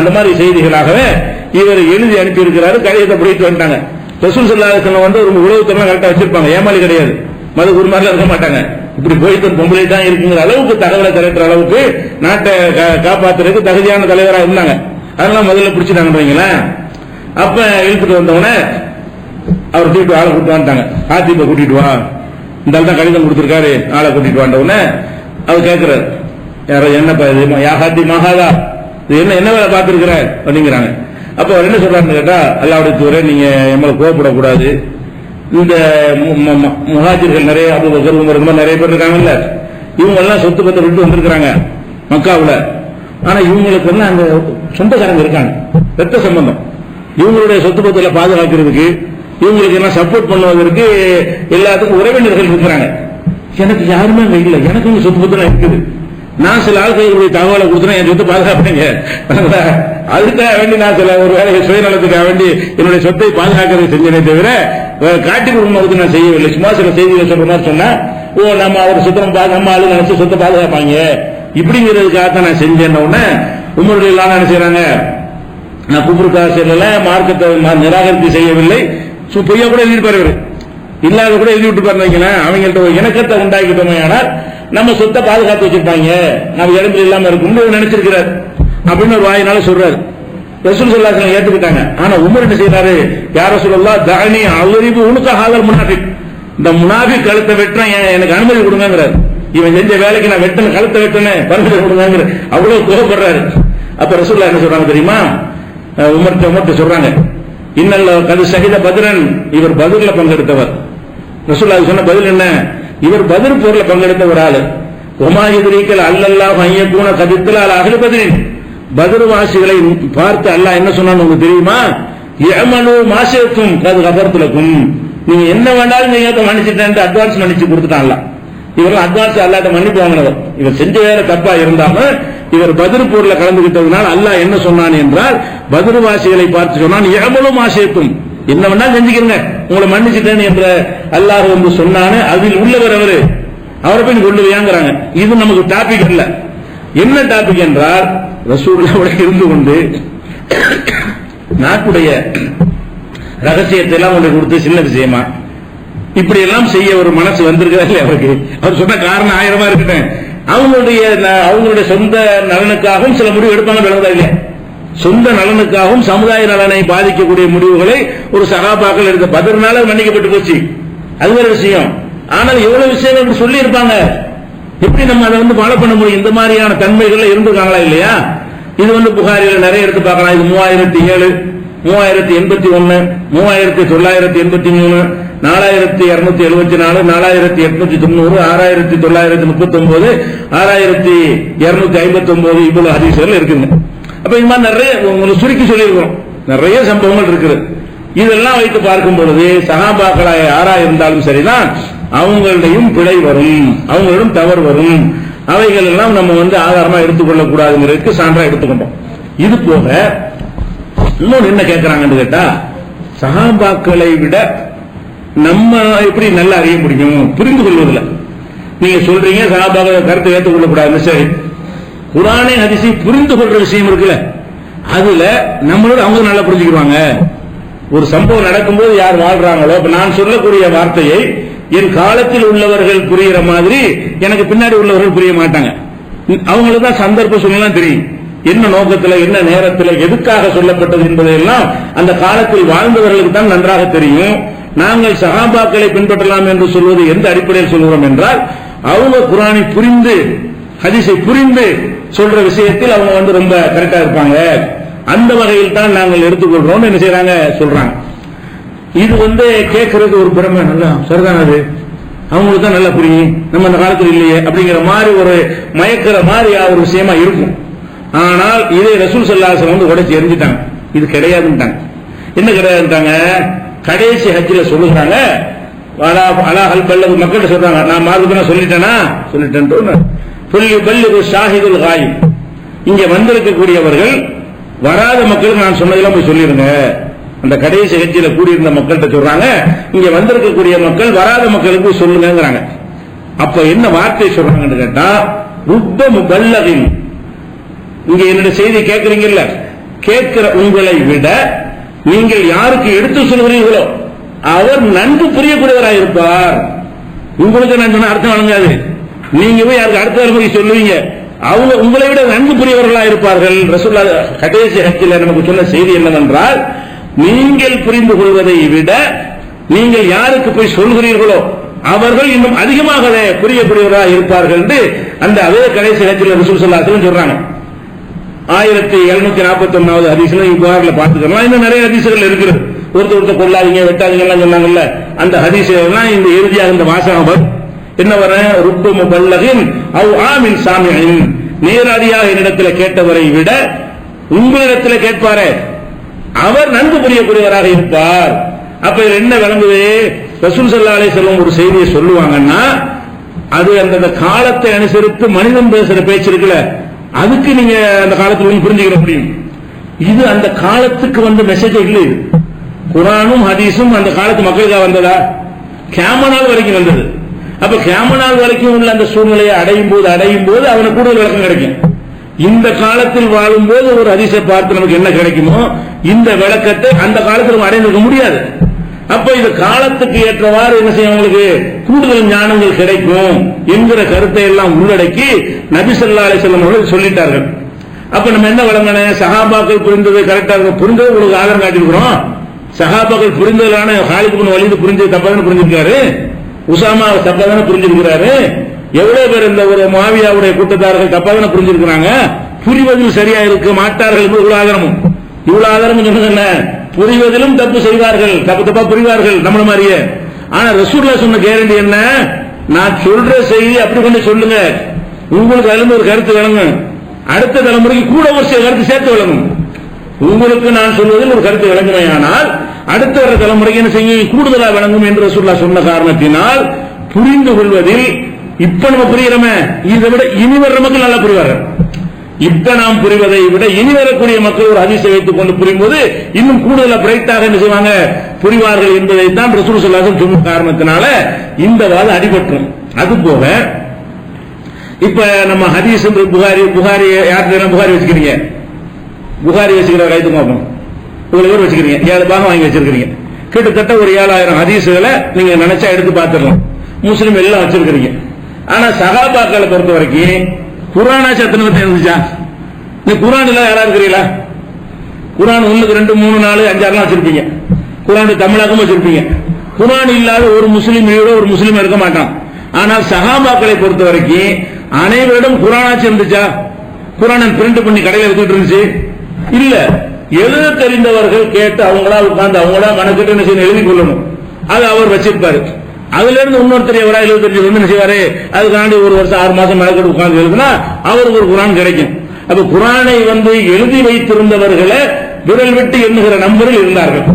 அந்த மாதிரி செய்திகளாகவே இவர் எழுதி அனுப்பி இருக்கிறாரு. கடிதத்தை போயிட்டு வந்துட்டாங்க. ரசூல் ஸல்லல்லாஹு அலைஹி வஸல்லம் வந்து ஒரு உளவுத்தெல்லாம் கரெக்டா வச்சிருப்பாங்க, ஏமாளி கிடையாது, மது குருமாரில இருக்க மாட்டாங்க. இப்படி போயிட்டு பொம்பளை தான் இருக்குங்கிற அளவுக்கு தகவலை திரட்டுற அளவுக்கு நாட்டை காப்பாத்துறதுக்கு தகுதியான தலைவராக இருந்தாங்க. அதெல்லாம் முதல்ல பிடிச்சிட்டாங்க. அப்ப இழுத்துட்டு வந்தவன அவர் தூக்கிட்டு ஆளை கூட்டு வந்துட்டாங்க. ஹாத்திப கூட்டிட்டு வா, இந்த ஆள் தான் கடிதம் கொடுத்திருக்காரு, ஆளை கூட்டிட்டு வந்தவன அவர் கேட்கிறார், யாரோ என்னப்பா இது யா ஹாத்தி மகாதா, இது என்ன வேலை பார்த்திருக்கிற அப்படிங்கிறாங்க. அப்ப அவர் என்ன சொல்றாருன்னு கேட்டா, அல்லாஹ்வுடைய தூதரே நீங்க எம்மள கோவப்படக்கூடாது, இந்த முஹாஜிர்கள் நிறைய அபூபக்கர் உமர் நிறைய பேர் இருக்காங்கல்ல, இவங்க எல்லாம் சொத்து பத்தை விட்டு வந்திருக்கிறாங்க மக்காவுல. ஆனா இவங்களுக்கு எல்லாம் அந்த சொந்தக்காரங்க இருக்காங்க, ரத்த சம்பந்தம். இவங்களுடைய சொத்து பத்தில பாதுகாக்கிறதுக்கு, இவங்களுக்கு எல்லாம் சப்போர்ட் பண்ணுவதற்கு எல்லாத்துக்கும் உறவினர்கள் இருக்கிறாங்க. எனக்கு யாருமே அங்க இல்லை, எனக்கு சொத்து பத்திரம் இருக்குது. நான் சில ஆட்களுடைய தகவலை கொடுத்தேன், என் சொத்து பாதுகாப்பீங்க அதுக்காக வேண்டி நான் சில ஒரு வேலை சுயநலத்துக்காக வேண்டி என்னுடைய சொத்தை பாதுகாக்கிறதை செஞ்சேனே தவிர காட்டி கொடுக்கும்போது நான் செய்யவில்லை. சும்மா சில செய்திகள் சொல்ற மாதிரி சொன்னா நம்ம அவர் சுத்தம் நம்ம ஆளு நினைச்சு சொத்தை பாதுகாப்பாங்க இப்படிங்கிறதுக்காக நான் செஞ்சேன். உடனே உமர்கள் எல்லாம் என்ன செய்யறாங்க, நான் குபுருக்காக செல்லல, மார்க்கத்தை நிராகரித்து செய்யவில்லை, பொய்யா கூட எழுதிப்பாரு, இல்லாத கூட எழுதி விட்டு பாருங்க. அவங்கள்ட்ட ஒரு இணக்கத்தை உண்டாக்கிட்டோமே ஆனால் நம்ம சொத்தை பாதுகாத்து வச்சிருப்பாங்க, நம்ம இடத்துல இல்லாம இருக்கும் நினைச்சிருக்கிறார் அப்படின்னு ஒரு வாயினால சொல்றாரு. ரசூல் ஸல்லல்லாஹு அலைஹி வஸல்லம் ஏத்துக்கிட்டாங்க. ஆனா உமர் என்ன செய்யறாரு, யா ரசூலல்லாஹ் தஅனி அல்ரிபு உனுக ஹாதல் முனாஃபிக், இந்த முனாஃபிக் கழுத்தை வெட்டறேன், எனக்கு அனுமதி கொடுங்கங்கறாரு. இவன் செஞ்ச வேலைக்கு நான் வெட்டணும், கழுத்தை வெட்டணும், பர்மிஷன் கொடுங்கங்கற அவ்வளவு கோபப்படுறாரு. அப்ப ரசூலுல்லாஹ் என்ன சொல்றாங்க தெரியுமா, உமர்ட்ட சொல்றாங்க, இன்னல்ல கது ஷஹீத பத்ரன், இவர் பத்ர்ல பங்கெடுத்தவர். ரசூலுல்லாஹ் சொன்ன பதில் என்ன, இவர் பத்ர் போர்ல பங்கெடுத்த ஒரு ஆளு. ஒமா யுத்ரீகல் அல்லல்லாஹு அய்யகூன கதித்தல அல அஹ்லி பத்ரின், பத்ர் வாசிகளை பார்த்து அல்லாஹ் என்ன சொன்னான்னு உங்களுக்கு தெரியுமா, யமனு மாஷத்தும் கது கஃபர்துலகும், நீங்க என்ன வேண்டாலும் நீங்க மன்னிச்சிட்டேன்னு அட்வான்ஸ் மன்னிச்சு கொடுத்துட்டான்ல. இவர்கள் அட்வான்ஸ் அல்லாஹ்ட்ட மன்னிப்பு வாங்கினவர். இவர் செஞ்ச வேற தப்பா இருந்தாலும் இவர் பத்ர் போர்ல கலந்துகிட்டதுனால அல்லாஹ் என்ன சொன்னான் என்றால், பத்ர் வாசிகளை பார்த்து சொன்னான், யமனு மாஷத்தும், என்ன வேணாலும் செஞ்சுக்கிறங்க, உங்களை மன்னிச்சிட்டேன் என்ற அல்லாஹ் வந்து சொன்னானே, அதில் உள்ளவர் அவரை போய் கொண்டு வையாங்கிறாங்க. இது நமக்கு டாபிக் இல்ல. என்ன டாபிக் என்றால், ரசூலுல்லாஹ் இருந்து கொண்டு நாட்டுடைய ரகசியத்தை எல்லாம் ஒன்று கொடுத்து சின்ன விஷயமா இப்படி எல்லாம் செய்ய ஒரு மனசு வந்திருக்கிறா இல்லையா அவருக்கு? அவர் சொன்ன காரணம் 1000 இருக்கட்டும், அவங்களுடைய சொந்த நலனுக்காகவும் சில முடிவு எடுப்பாங்க விளங்குதா இல்லையா? சொந்த நலனுக்காகவும் சமுதாய நலனை பாதிக்கக்கூடிய முடிவுகளை ஒரு சகாபாக்கள் எடுத்த பத்ர்னால மன்னிக்கப்பட்டு போச்சு, அது ஒரு விஷயம். ஆனால் எவ்வளவு விஷயங்கள் சொல்லி இருப்பாங்க, எப்படி நம்ம அதை வந்து ஃபாலோ பண்ண முடியும்? இந்த மாதிரியான தன்மைகள் இருந்திருக்காங்களா இல்லையா? இது வந்து புகாரில நிறைய எடுத்து பார்க்கலாம். இது 3007, 3081, 3983, 4274, 4890, 6939, 6259 இவ்வளவு ஹதீஸ்கள் இருக்குங்க. அப்ப இது மாதிரி நிறைய உங்களுக்கு சுருக்கி சொல்லியிருக்கோம், நிறைய சம்பவங்கள் இருக்குது. இதெல்லாம் வைத்து பார்க்கும் பொழுது சஹாபாக்களாக யாரா இருந்தாலும் சரிதான், அவங்களிடையும் பிழை வரும், அவங்களிடம் தவறு வரும். அவைகள் எல்லாம் நம்ம வந்து ஆதாரமா எடுத்துக்கொள்ளக் கூடாதுங்கிறதுக்கு சான்றா எடுத்துக்கொண்டோம். இது போக இன்னொன்று என்ன கேட்கிறாங்கன்னு கேட்டா, சஹாபாக்களை விட நம்ம எப்படி நல்லா அறிய முடியும் புரிந்து கொள்வதில்லை. நீங்க சொல்றீங்க சஹாபாக்கள் கருத்தை ஏற்றுக்கொள்ளக்கூடாது, சரி, குர்ஆனை ஹதீஸை புரிந்து கொள்ற விஷயம் இருக்குல்ல, அதுல நம்மளோட அவங்க நல்லா புரிஞ்சுக்குவாங்க. ஒரு சம்பவம் நடக்கும்போது யார் வாழ்றாங்களோ, இப்ப நான் சொல்லக்கூடிய வார்த்தையை என் காலத்தில் உள்ளவர்கள் புரிகிற மாதிரி எனக்கு பின்னாடி உள்ளவர்கள் புரிய மாட்டாங்க. அவங்களுக்கு தான் சந்தர்ப்ப சூழ்நிலை தெரியும், என்ன நோக்கத்துல, என்ன நேரத்தில், எதுக்காக சொல்லப்பட்டது என்பதையெல்லாம் அந்த காலத்தில் வாழ்ந்தவர்களுக்கு தான் நன்றாக தெரியும். நாங்கள் சஹாபாக்களை பின்பற்றலாம் என்று சொல்வது எந்த அடிப்படையில் சொல்கிறோம் என்றால், அவங்க குர்ஆனை புரிந்து ஹதீஸை புரிந்து சொல்ற விஷயத்தில் அவங்க வந்து ரொம்ப கரெக்டா இருப்பாங்க, அந்த வகையில் தான் நாங்கள் எடுத்துக்கொள்றோம் என்ன செய்யறாங்க சொல்றாங்க. இது வந்து கேட்கறது ஒரு பெருமை, நல்லா சரிதான், அது அவங்களுக்கு தான் நல்லா புரியும், நம்ம அந்த காலத்தில் இல்லையே அப்படிங்கிற மாதிரி ஒரு மயக்கிற மாதிரி ஒரு விஷயமா இருக்கும். ஆனால் இதை ரசூல் ஸல்லல்லாஹு அலைஹி வஸல்லம் வந்து உடைச்சு எரிஞ்சிட்டாங்க, இது கிடையாதுன்ட்டாங்க. என்ன கிடையாதுன்ட்டாங்க, கடைசி ஹஜ்ஜில் சொல்லுறாங்க, அலாஹல் பல்லகு மக்கள்கிட்ட சொல்றாங்க, நான் மார்க்கத்தை சொல்லிட்டேனா, சொல்லிட்டேன், சொல்லி பல்லுகு ஷாஹிதுல் காயிம், இங்க வந்திருக்கக்கூடியவர்கள் வராத மக்களுக்கு நான் சொன்னதெல்லாம் போய் சொல்லிருங்க. அந்த கடைசி ஹஜ்ஜில் கூடியிருந்த மக்கள்கிட்ட சொல்றாங்க, இங்க வந்திருக்கக்கூடிய மக்கள் வராத மக்களுக்கு சொல்லுங்கிறாங்க. அப்ப என்ன வார்த்தை சொல்றாங்கன்னு கேட்டா, ருப்ப முபல்லகின், இங்க என்னுடைய செய்தி கேட்கறீங்கல்ல, கேட்கிற உங்களை விட நீங்கள் யாருக்கு எடுத்து சொல்கிறீர்களோ அவர் நன்கு புரியக்கூடியவராக இருப்பார். உங்களுக்கு நான் சொன்ன அர்த்தம் வழங்காது, நீங்க போய் யாருக்கு அடுத்த போய் சொல்லுவீங்க, அவங்க உங்களை விட நன்கு புரியவர்களாக இருப்பார்கள். ரசூலுல்லாஹ் கடைசி ஹஜ்ஜில் நமக்கு சொன்ன செய்தி என்னவென்றால், நீங்கள் புரிந்து கொள்வதை விட நீங்கள் யாருக்கு போய் சொல்கிறீர்களோ அவர்கள் இன்னும் அதிகமாக புரியக்கூடியவராக இருப்பார்கள் என்று அந்த அதே கடைசி ஹஜ்ஜில் ரசூல் ஸல்லல்லாஹு அலைஹி வஸல்லம் சொல்றாங்க. 1741வது ஹதீஸ்ல புகாரில் பார்த்துக்கலாம். இன்னும் நிறைய ஹதீஸ்கள் இருக்கிறது, ஒருத்தர் கொள்ளாதீங்க வெட்டாதீங்க எல்லாம் சொன்னாங்கல்ல, அந்த ஹதீஸ்லாம் இந்த இறுதியாக இந்த வாசகம் என்ன வர, ருப்பு முபல்லகின் அவ் ஆமின் சாமியின், நேரடியாக என்னிடத்தில் கேட்டவரை விட உங்களிடத்தில் கேட்பாரே அவர் நன்கு புரியக்கூடியவராக இருப்பார். அப்ப இதுல என்ன விளங்குது, ரசூல் ஸல்லல்லாஹு அலைஹி வஸல்லம் ஒரு செய்தியை சொல்லுவாங்கன்னா அது அந்த காலத்தை அனுசரித்து மனிதன் பேசுற பேச்சு இருக்குல்ல, அதுக்கு நீங்க அந்த காலத்தில் புரிஞ்சுக்கிற முடியும். இது அந்த காலத்துக்கு வந்த மெசேஜ் இல்லை. குர்ஆனும் ஹதீஸும் அந்த காலத்து மக்களுக்காக வந்ததா? கியாம நாள் வரைக்கும் வந்தது. அப்ப கியாம நாள் வரைக்கும் உள்ள அந்த சூழ்நிலையை அடையும் போது அவனுக்கு கூடுதல் விளக்கம் கிடைக்கும். இந்த காலத்தில் வாழும் போது ஒரு ஹதீஸை பார்த்து நமக்கு என்ன கிடைக்குமோ இந்த விளக்கத்தை அந்த காலத்தில் அடைந்திருக்க முடியாது. அப்ப இந்த காலத்துக்கு ஏற்றவாறு என்ன செய்யும், அவங்களுக்கு கூடுதல் ஞானங்கள் கிடைக்கும் என்கிற கருத்தை எல்லாம் உள்ளடக்கி நபி ஸல்லல்லாஹு அலைஹி வஸல்லம் அவர்கள் சொல்லிட்டார்கள். அப்ப நம்ம என்ன வழங்கின, சஹாபாக்கள் புரிந்தது கரெக்டா இருக்கும், புரிந்தது உங்களுக்கு ஆதாரம் காட்டியிருக்கிறோம். சஹாபாக்கள் புரிந்ததான காலித் இப்னு வலீத் புரிஞ்சது தப்பாதான புரிஞ்சிருக்காரு, உசாமா தப்பாதான புரிஞ்சிருக்கிறாரு, எவ்வளவு பேர் இந்த ஒரு முஆவியாவுடைய கூட்டத்தார்கள் தப்பாதான புரிஞ்சிருக்கிறாங்க. புரிவதில் சரியா இருக்க மாட்டார்கள் என்று இவ்வளவு ஆதாரமும் சொன்னது என்ன, புரிவதிலும் தப்பு செய்வார்கள், தப்பா புரிவார்கள் நம்மள மாதிரியே. ஆனா ரசூலுல்லாஹ் சொன்ன கேரண்டி என்ன, நான் சொல்ற செய்தி அப்படி கொண்டு சொல்லுங்க, உங்களுக்கு அதுல ஒரு கருத்து விளங்கும், அடுத்த தலைமுறைக்கு கூட ஒரு சில கருத்து சேர்த்து விளங்கும். உங்களுக்கு நான் சொல்வதில் ஒரு கருத்து விளங்குமையானால் அடுத்த வர தலைமுறைக்கு என்ன செய்யும், கூடுதலா விளங்கும் என்று ரசூலுல்லாஹ் சொன்ன காரணத்தினால் புரிந்து கொள்வதில் இப்ப நம்ம புரிகிறோமே, இதை விட இனி வர்ற மக்கள் நல்லா புரிவார்கள். இப்ப நாம் புரிவதை விட இனி வரக்கூடிய மக்கள் ஒரு ஹதீஸை வைத்துக் கொண்டு புரியும்போது இன்னும் கூடுதலா பிரைட்டாக என்ன செய்வாங்க, புரிவார்கள் என்பதைத்தான் ரசூல் ஸல்லல்லாஹு அலைஹி வஸல்லம் சொன்ன காரணத்தினால இந்த வாதம் அடிபட்டுரும். அது போக இப்ப நம்ம ஹதீஸ் புகாரி யாருக்கு புகாரி வச்சுக்கிறீங்க, புகாரி வச்சுக்கிற ரைத்து பார்ப்போம், இவ்வளவு பேர் வச்சுக்கிறீங்க, 7 பாகம் வாங்கி வச்சிருக்கீங்க, கிட்டத்தட்ட ஒரு 7000 ஹதீஸுகளை நீங்க நினைச்சா எடுத்து பார்த்துடலாம். முஸ்லிம் எல்லாம் வச்சிருக்கீங்க. ஆனா சஹாபாக்களை பொறுத்த வரைக்கும் குர்ஆனாச்சு எத்தனை பத்தி இருந்துச்சா? நீ குர்ஆன் இல்ல யாரா இருக்கிறீங்களா? குர்ஆன் 1, 2, 3, 4, 5, 6 வச்சிருப்பீங்க. குர்ஆன் தமிழாக்கம் வச்சிருப்பீங்க. குர்ஆன் இல்லாத ஒரு முஸ்லிம் ஒரு முஸ்லிம் இருக்க மாட்டான். ஆனால் சஹாபாக்களை பொறுத்த வரைக்கும் அனைவரிடம் குர்ஆனாச்சு இருந்துச்சா? குர்ஆனை பிரிண்ட் பண்ணி கடையில் எடுத்துட்டு இருந்துச்சு இல்ல. எழுத தெரிந்தவர்கள் கேட்டு அவங்களா உட்கார்ந்து அவங்களா கணக்கிட்டு என்ன செய்யணும், எழுதி கொள்ளணும். அது அவர் வச்சிருப்பாரு. அதுல இருந்து இன்னொருத்தர் எவரா 75 என்ன செய்வாரு, அதுக்காண்டி ஒரு வருஷம் 6 மாசம் மெனக்கெட்டு உட்கார்ந்து எழுதுனா அவருக்கு ஒரு குர்ஆன் கிடைக்கும். அப்ப குர்ஆனை எழுதி வைத்திருந்தவர்களை விரல் விட்டு எண்ணுகிற நம்பரில் இருந்தார்கள்.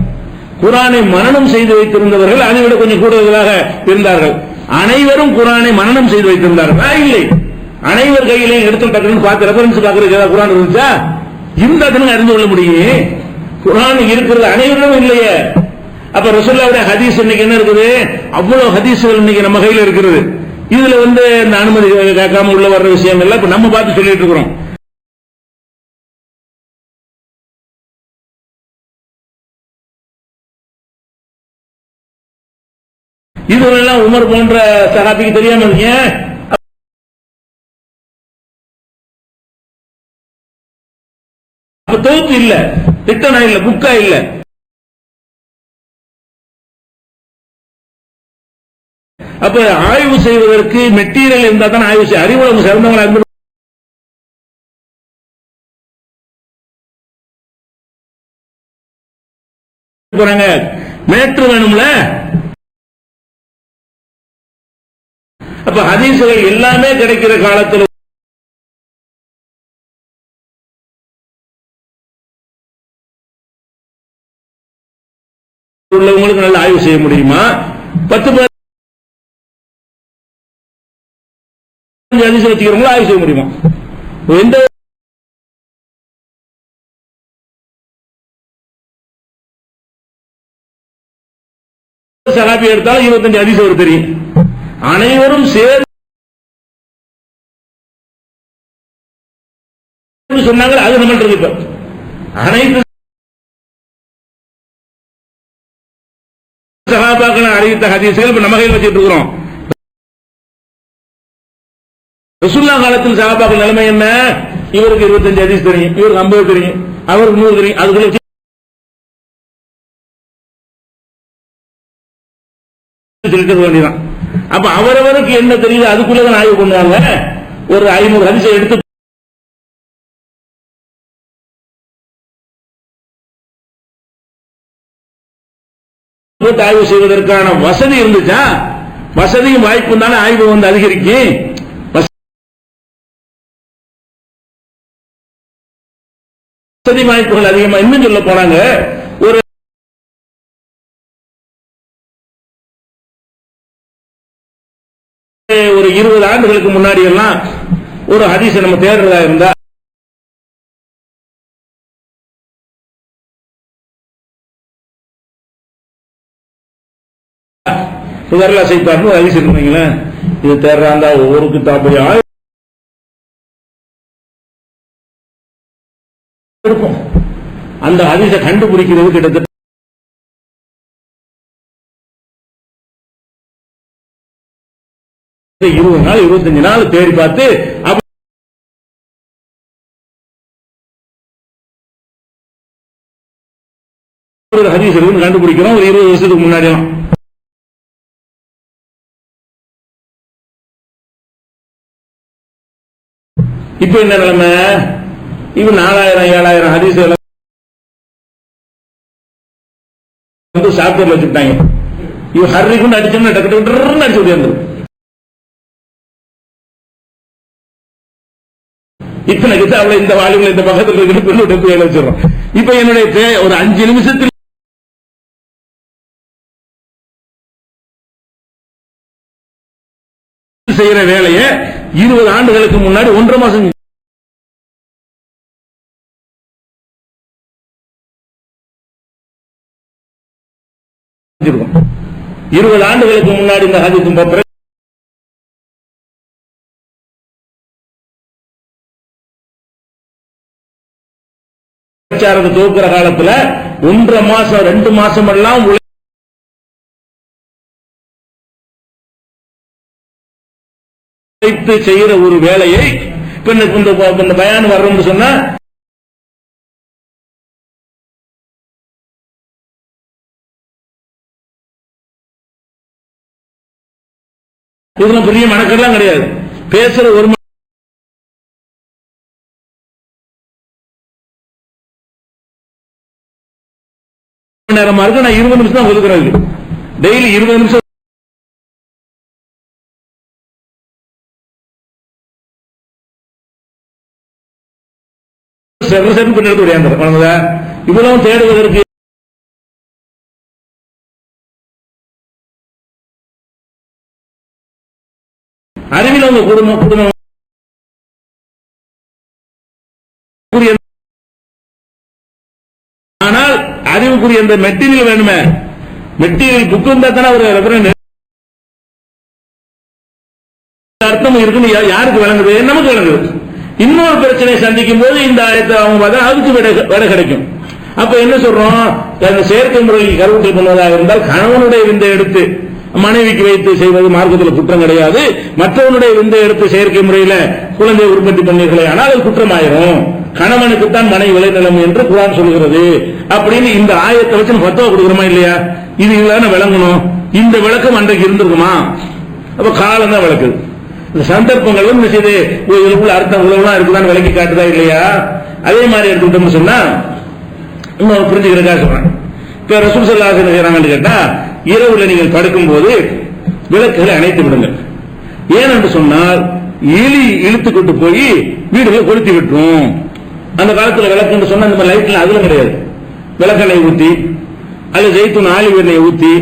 குர்ஆனை மனனம் செய்து வைத்திருந்தவர்கள் அதை விட கொஞ்சம் கூடுதலாக இருந்தார்கள். அனைவரும் குர்ஆனை மனனம் செய்து வைத்திருந்தார்கள் இல்லை. அனைவர் கையிலையும் எடுத்து டக்குன்னு பார்த்து ரெஃபரன்ஸ் பார்க்கறதுக்கு ஏதாவது குர்ஆன் இருந்துச்சா? இருந்தா தானே அறிந்து கொள்ள முடியும். குர்ஆன் இருக்கிறது அனைவரும் இல்லையே. அப்ப ரசூலுல்லாஹ்வுடைய ஹதீஸ் இன்னைக்கு என்ன இருக்குது, அவ்வளவு ஹதீஸ்கள் இன்னைக்கு நம்ம கையில இருக்கிறது. இதுல இந்த அனுமதி கேட்காம உள்ள வர்ற விஷயங்கள்ல இப்ப நம்ம பார்த்து சொல்லிட்டு இருக்கிறோம். இதுவெல்லாம் உமர் போன்ற சஹாபிக்கு தெரியாம இருக்கீங்க. அப்ப தொகுப்பு இல்ல, திட்டனா இல்ல, புக்கா இல்ல. அப்ப ஆய்வு செய்வதற்கு மெட்டீரியல் இருந்தா தான் ஆய்வு செய்ய அறிவுலகம் சிறந்தவங்களா இருந்து போறாங்க. மேற்று வேணும்ல. அப்ப ஹதீஸ்கள் எல்லாமே கிடைக்கிற காலத்தில் உள்ளவங்களுக்கு நல்ல ஆய்வு செய்ய முடியுமா? 10 ஹதீஸ் வச்சுக்கிறவங்களும் ஆய்வு செய்ய முடியுமா? எந்த சஹாபி எடுத்தாலும் 25 ஹதீஸ் ஒரு தெரியும். அனைவரும் சேர்ந்து சொன்னாங்க, அது நம்மள்ட்ட இருக்கு. அனைத்து சஹாபாக்கள் அறிவித்த ஹதீஸ்கள் இப்ப நம்ம கையில் வச்சிட்டு இருக்கிறோம். ரசூலுல்லாஹ் காலத்தில் சஹாபாக்கள் நிலைமை என்ன? இவருக்கு 25 ஹதீஸ் தெரியும், இவருக்கு 50 தெரியும், அவருக்கு 100 தெரியும். அதுக்குள்ள சொல்லிட்டு வேண்டியதான். அப்ப அவரவருக்கு என்ன தெரியுது அதுக்குள்ளதான் ஆய்வு பண்ணுவாங்க. ஒரு 500 ஹதீஸை எடுத்து ஆய்வு செய்வதற்கான வசதி இருந்துச்சா? வசதியும் வாய்ப்பும் தானே ஆய்வு அதிகரிக்கும். வசதி வாய்ப்புகள் அதிகமா இன்னும் சொல்ல போனாங்க. ஒரு 20 ஆண்டுகளுக்கு முன்னாடி எல்லாம் ஒரு ஹதீஸை நம்ம தேடுறதா இருந்தா விரல் அசைத்தார்னு ஒரு ஹதீஸ் இருக்குங்களேன். இது தேர்றாந்தா ஒவ்வொரு கிதாபையா இருக்கும். அந்த ஹதீஸை கண்டுபிடிக்கிறது கிட்டத்தட்ட 20 நாள் 25 நாள் தேடி பார்த்து ஹதீஸ் கண்டுபிடிக்கிறோம். ஒரு 20 வருஷத்துக்கு முன்னாடி இப்ப என்ன நிலைமை? இப்ப 4000 7000 ஹதீஸ் சாப்டர்ல வச்சுட்டாங்க. இவ ஹர்ரி கொண்டு அடிச்சோம்னா டக்கு அடிச்சு விட்டு இத்தனை கிதாபுல இந்த வாலிபுல இந்த பக்கத்தில் இருக்கிற பெண்ணு வேலை வச்சிடறோம். இப்ப என்னுடைய ஒரு 5 நிமிஷத்தில் செய்யற வேலையை 20 ஆண்டுகளுக்கு முன்னாடி 1.5 மாசம் இருக்கும். 20 ஆண்டுகளுக்கு முன்னாடி இந்த ஹதீஸ் பிரச்சாரத்தை துவக்கிற காலத்துல 1.5 மாசம் 2 மாசம் எல்லாம் உழைத்து செய்யற ஒரு வேலையை இந்த பயான் வர்றோம்னு சொன்னா இதுல பெரிய மனக்கெல்லாம் கிடையாது. பேசுற ஒரு நேரமா இருக்கு. நான் 20 நிமிஷம் தான் ஒதுக்குறது. டெய்லி 20 நிமிஷம் இவ்வளவு தேடுவதற்கு அறிவில் அவங்க குடும்பம் ஆனால் அறிவுக்குரிய அந்த மெட்டீரியல் வேணுமே. மெட்டீரியல் புக் இருந்தா தானே ஒரு அர்த்தம் இருக்குன்னு யாருக்கு விளங்குது? நமக்கு விளங்குது. இன்னொரு பிரச்சனை சந்திக்கும் போது இந்த ஆயத்தை அவங்க பார்த்தா அதுக்கு விடை கிடைக்கும். அப்ப என்ன சொல்றோம்? அந்த செயற்கை முறையில் கருவுற்று பண்ணுவதாக இருந்தால் கணவனுடைய விந்தை எடுத்து மனைவிக்கு வைத்து செய்வது மார்க்கத்தில் குற்றம் கிடையாது. மற்றவனுடைய விந்தை எடுத்து செயற்கை முறையில் குழந்தை உற்பத்தி பண்ணீர்களே ஆனால் அது குற்றமாயிரும். கணவனுக்குத்தான் மனைவி விளைநிலம் என்று குர்ஆன் சொல்கிறது. அப்படின்னு இந்த ஆயத்தை வச்சு ஃபத்வா கொடுக்கிறோமா இல்லையா? இது இவ்வளவு விளங்கணும். இந்த விளக்கம் அன்றைக்கு இருந்திருக்குமா? அப்ப காலம் தான் விளக்குது. இந்த சந்தர்ப்பங்கள் இதுக்குள்ள அர்த்தம் உலகம் இருக்குதான் விளக்கி காட்டுதா இல்லையா? அதே மாதிரி எடுத்துக்கிட்டோம்னு சொன்னா இன்னும் புரிஞ்சுக்கிறதுக்காக சொல்றேன். இப்ப ரசூல் ஸல்லல்லாஹு அலைஹி வஸல்லம் செய்யறாங்கன்னு கேட்டா, இரவுல நீங்கள் படுக்கும் போது விளக்குகளை அணைத்து விடுங்கள். ஏனென்று சொன்னால் எலி இழுத்துக்கொண்டு போய் வீடுகளை கொளுத்தி விட்டுரும். அந்த காலத்துல விளக்குன்னு சொன்னா இந்த லைட்ல அதுல கிடையாது. விளக்கெண்ணெய் ஊத்தி அதுல ஜெய்தூன் ஆலிவ் எண்ணெய் ஊத்தி